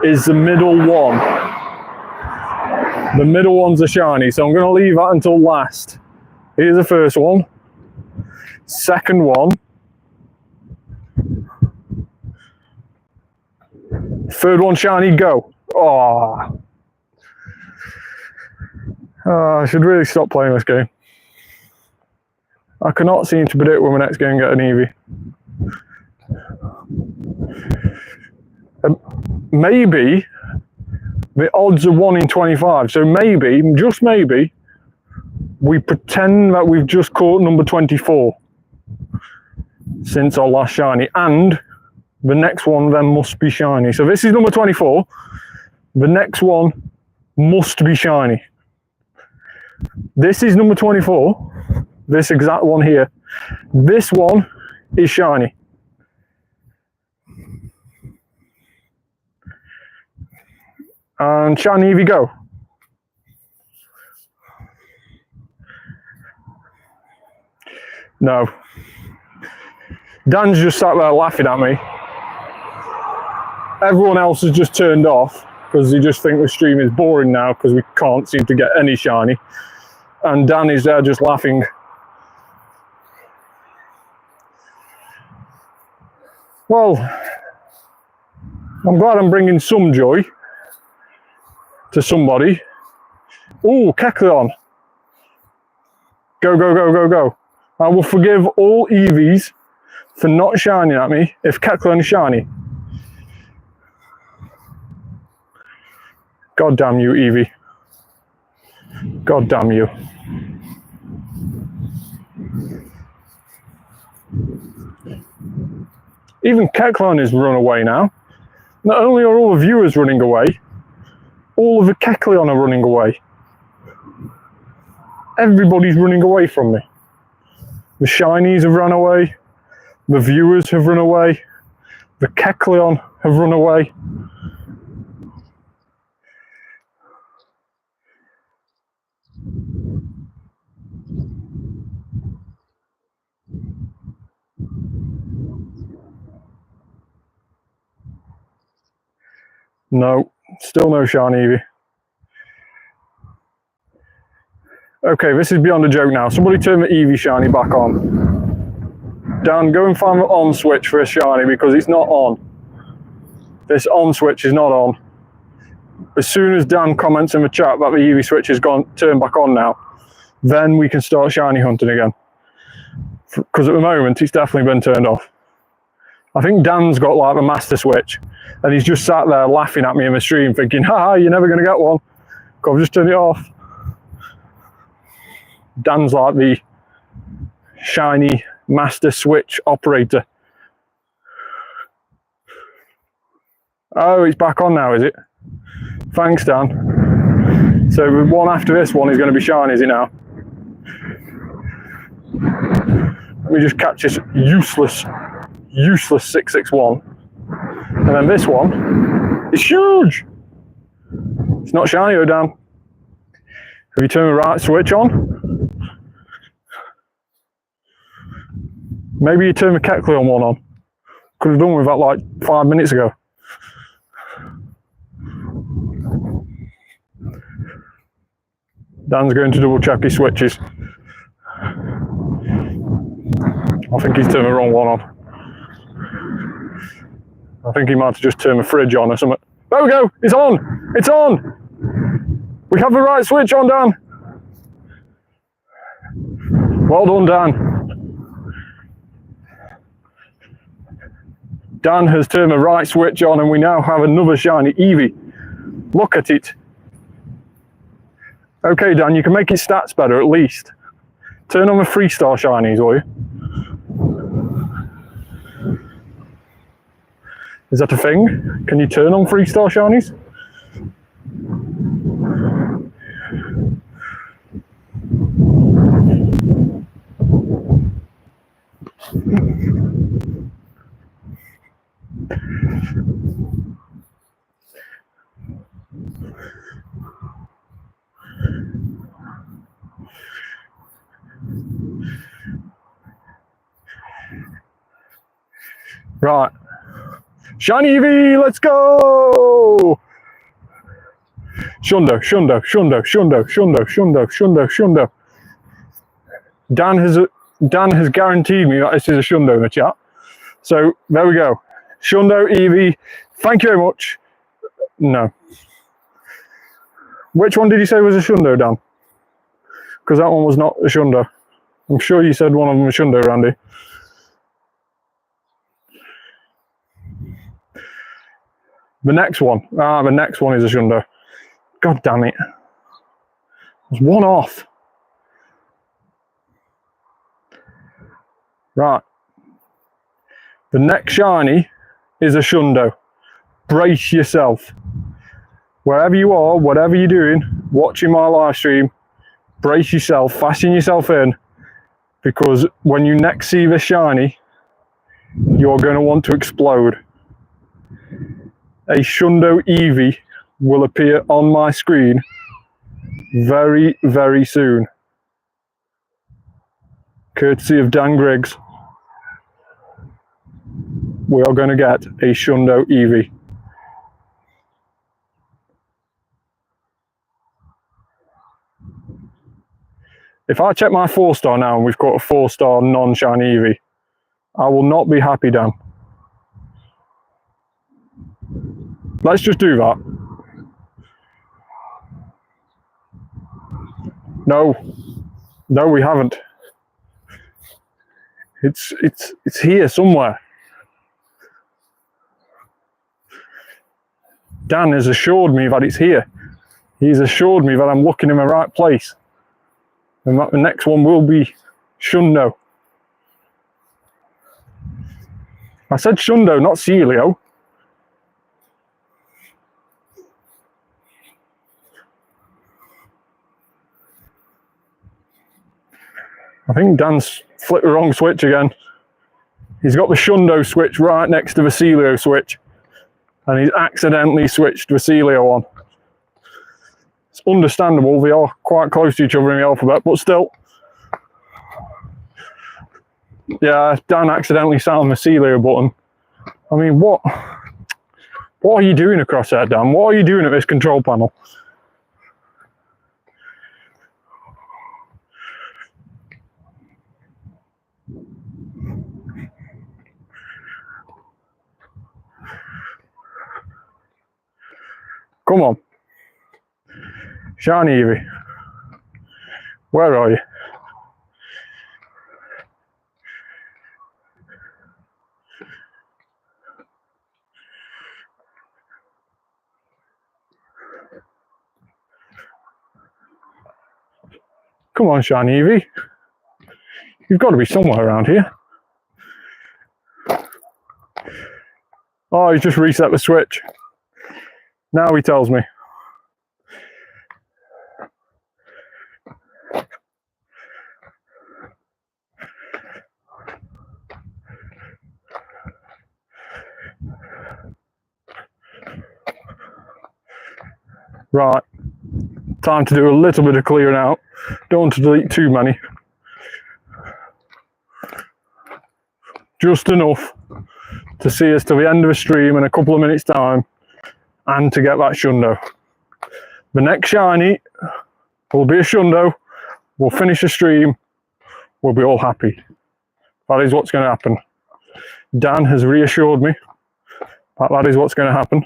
is the middle one. The middle one's a shiny, so I'm going to leave that until last. Here's the first one. Second one. Third one shiny, go. Oh. I should really stop playing this game. I cannot seem to predict when my next game get an Eevee. Maybe the odds are 1 in 25, so maybe, just maybe, we pretend that we've just caught number 24 since our last shiny, and the next one then must be shiny. So this is number 24, the next one must be shiny. This is number 24, this exact one here. This one is shiny. And shiny Eevee, go. No. Dan's just sat there laughing at me. Everyone else has just turned off because they just think the stream is boring now because we can't seem to get any shiny. And Dan is there just laughing. Well, I'm glad I'm bringing some joy to somebody. Ooh, Kecleon. Go, go, go, go, go. I will forgive all Eevees for not shining at me if Kecleon is shiny. God damn you, Eevee. God damn you. Even Kecleon is run away now. Not only are all the viewers running away, all of the Kecleon are running away. Everybody's running away from me. The shinies have run away. The viewers have run away. The Kecleon have run away. No, still no shiny Eevee. Okay, this is beyond a joke now. Somebody turn the Eevee shiny back on. Dan, go and find the on switch for a shiny because it's not on. This on switch is not on. As soon as Dan comments in the chat that the Eevee switch has gone turned back on now, then we can start shiny hunting again. Because at the moment it's definitely been turned off. I think Dan's got like the master switch and he's just sat there laughing at me in the stream thinking, haha, you're never going to get one. I've just turned it off. Dan's like the shiny master switch operator. Oh, it's back on now, is it? Thanks, Dan. So the one after this one is going to be shiny, is it now? Let me just catch this useless 661. And then this one is huge. It's not shiny, oh damn. Have you turned the right switch on? Maybe you turned the Kecleon one on. Could have done with that like 5 minutes ago. Dan's going to double check his switches. I think he's turned the wrong one on. I think he might have just turned the fridge on or something. There we go, it's on! It's on! We have the right switch on, Dan! Well done, Dan. Dan has turned the right switch on and we now have another shiny Eevee. Look at it. Okay, Dan, you can make its stats better at least. Turn on the 3-star shinies, will you? Is that a thing? Can you turn on 3-star shinies? Right. Shiny Eevee, let's go! Shundo, Shundo, Shundo, Shundo, Shundo, Shundo, Shundo, Shundo. Dan has guaranteed me that this is a Shundo in the chat. So there we go. Shundo, Eevee, thank you very much. No. Which one did you say was a Shundo, Dan? Because that one was not a Shundo. I'm sure you said one of them was Shundo, Randy. The next one is a Shundo. God damn it. There's one off. Right. The next shiny is a Shundo. Brace yourself. Wherever you are, whatever you're doing, watching my live stream, brace yourself, fasten yourself in, because when you next see this shiny, you're going to want to explode. A Shundo Eevee will appear on my screen very, very soon. Courtesy of Dan Griggs, we are going to get a Shundo Eevee. If I check my 4-star now and we've got a 4-star non-shiny Eevee, I will not be happy, Dan. Let's just do that. No, we haven't. It's here somewhere. Dan has assured me that it's here. He's assured me that I'm looking in the right place, and that the next one will be Shundo. I said Shundo, not Celio. I think Dan's flipped the wrong switch again. He's got the Shundo switch right next to the Celio switch, and he's accidentally switched the Celio on. It's understandable, they are quite close to each other in the alphabet, but still. Yeah, Dan accidentally sat on the Celio button. I mean, what are you doing across there, Dan? What are you doing at this control panel? Come on. Shiny Eevee. Where are you? Come on, Shiny Eevee. You've got to be somewhere around here. Oh, he's just reset the switch. Now he tells me. Right. Time to do a little bit of clearing out. Don't want to delete too many. Just enough to see us to the end of the stream in a couple of minutes' time, and to get that Shundo. The next shiny will be a Shundo. We'll finish the stream. We'll be all happy. That is what's going to happen. Dan has reassured me that that is what's going to happen.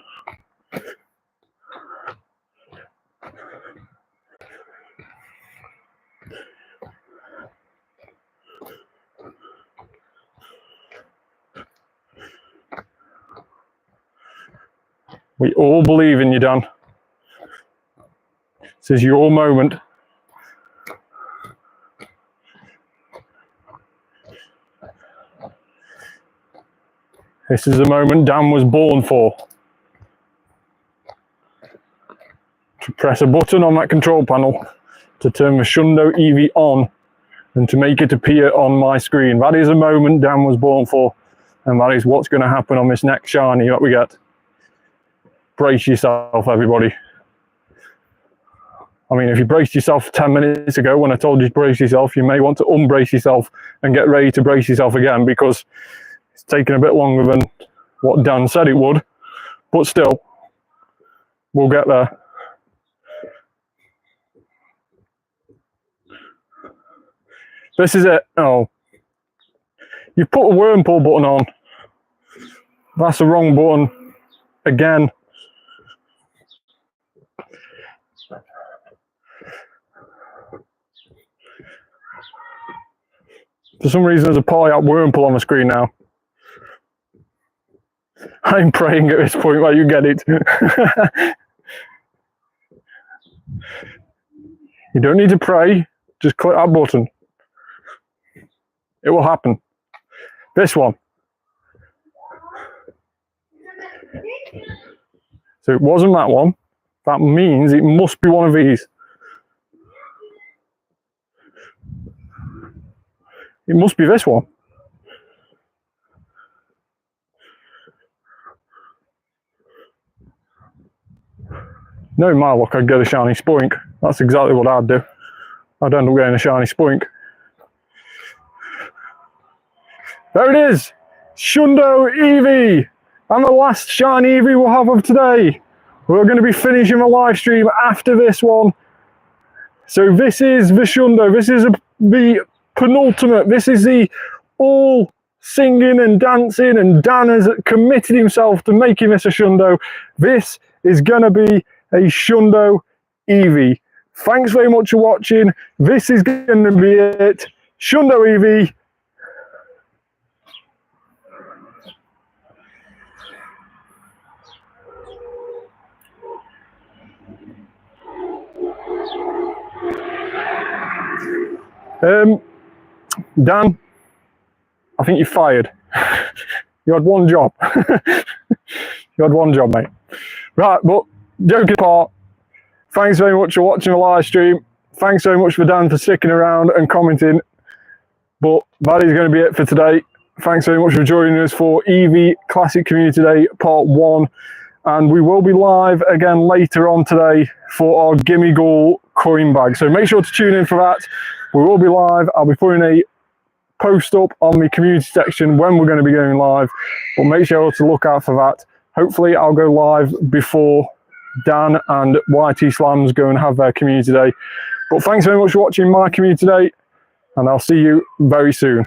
We all believe in you, Dan. This is your moment. This is the moment Dan was born for. To press a button on that control panel to turn the Shundo Eevee on and to make it appear on my screen. That is a moment Dan was born for, and that is what's going to happen on this next shiny that we get. Brace yourself, everybody. I mean, if you braced yourself 10 minutes ago when I told you to brace yourself, you may want to unbrace yourself and get ready to brace yourself again, because it's taken a bit longer than what Dan said it would, but still, we'll get there. This is it. Oh, you put a worm pull button on. That's the wrong button again. For some reason, there's a poly-out worm pull on the screen now. I'm praying at this point where you get it. You don't need to pray, just click that button. It will happen. This one. So it wasn't that one. That means it must be one of these. It must be this one. No, my luck, I'd get a shiny spoink. That's exactly what I'd do. I'd end up getting a shiny spoink. There it is! Shundo Eevee! And the last shiny Eevee we'll have of today. We're going to be finishing the live stream after this one. So this is the Shundo. This is the penultimate. This is the all singing and dancing, and Dan has committed himself to making this a Shundo. This is going to be a Shundo Eevee. Thanks very much for watching. This is going to be it. Shundo Eevee. Dan, I think you're fired. You had one job. You had one job, mate. Right, but joking apart, thanks very much for watching the live stream. Thanks very much for Dan for sticking around and commenting. But that is going to be it for today. Thanks very much for joining us for Eevee Classic Community Day Part 1. And we will be live again later on today for our Gimme Goal coin bag. So make sure to tune in for that. We will be live. I'll be putting a post up on the community section when we're going to be going live. But make sure to look out for that. Hopefully I'll go live before Dan and YT Slams go and have their community day. But thanks very much for watching my community day, and I'll see you very soon.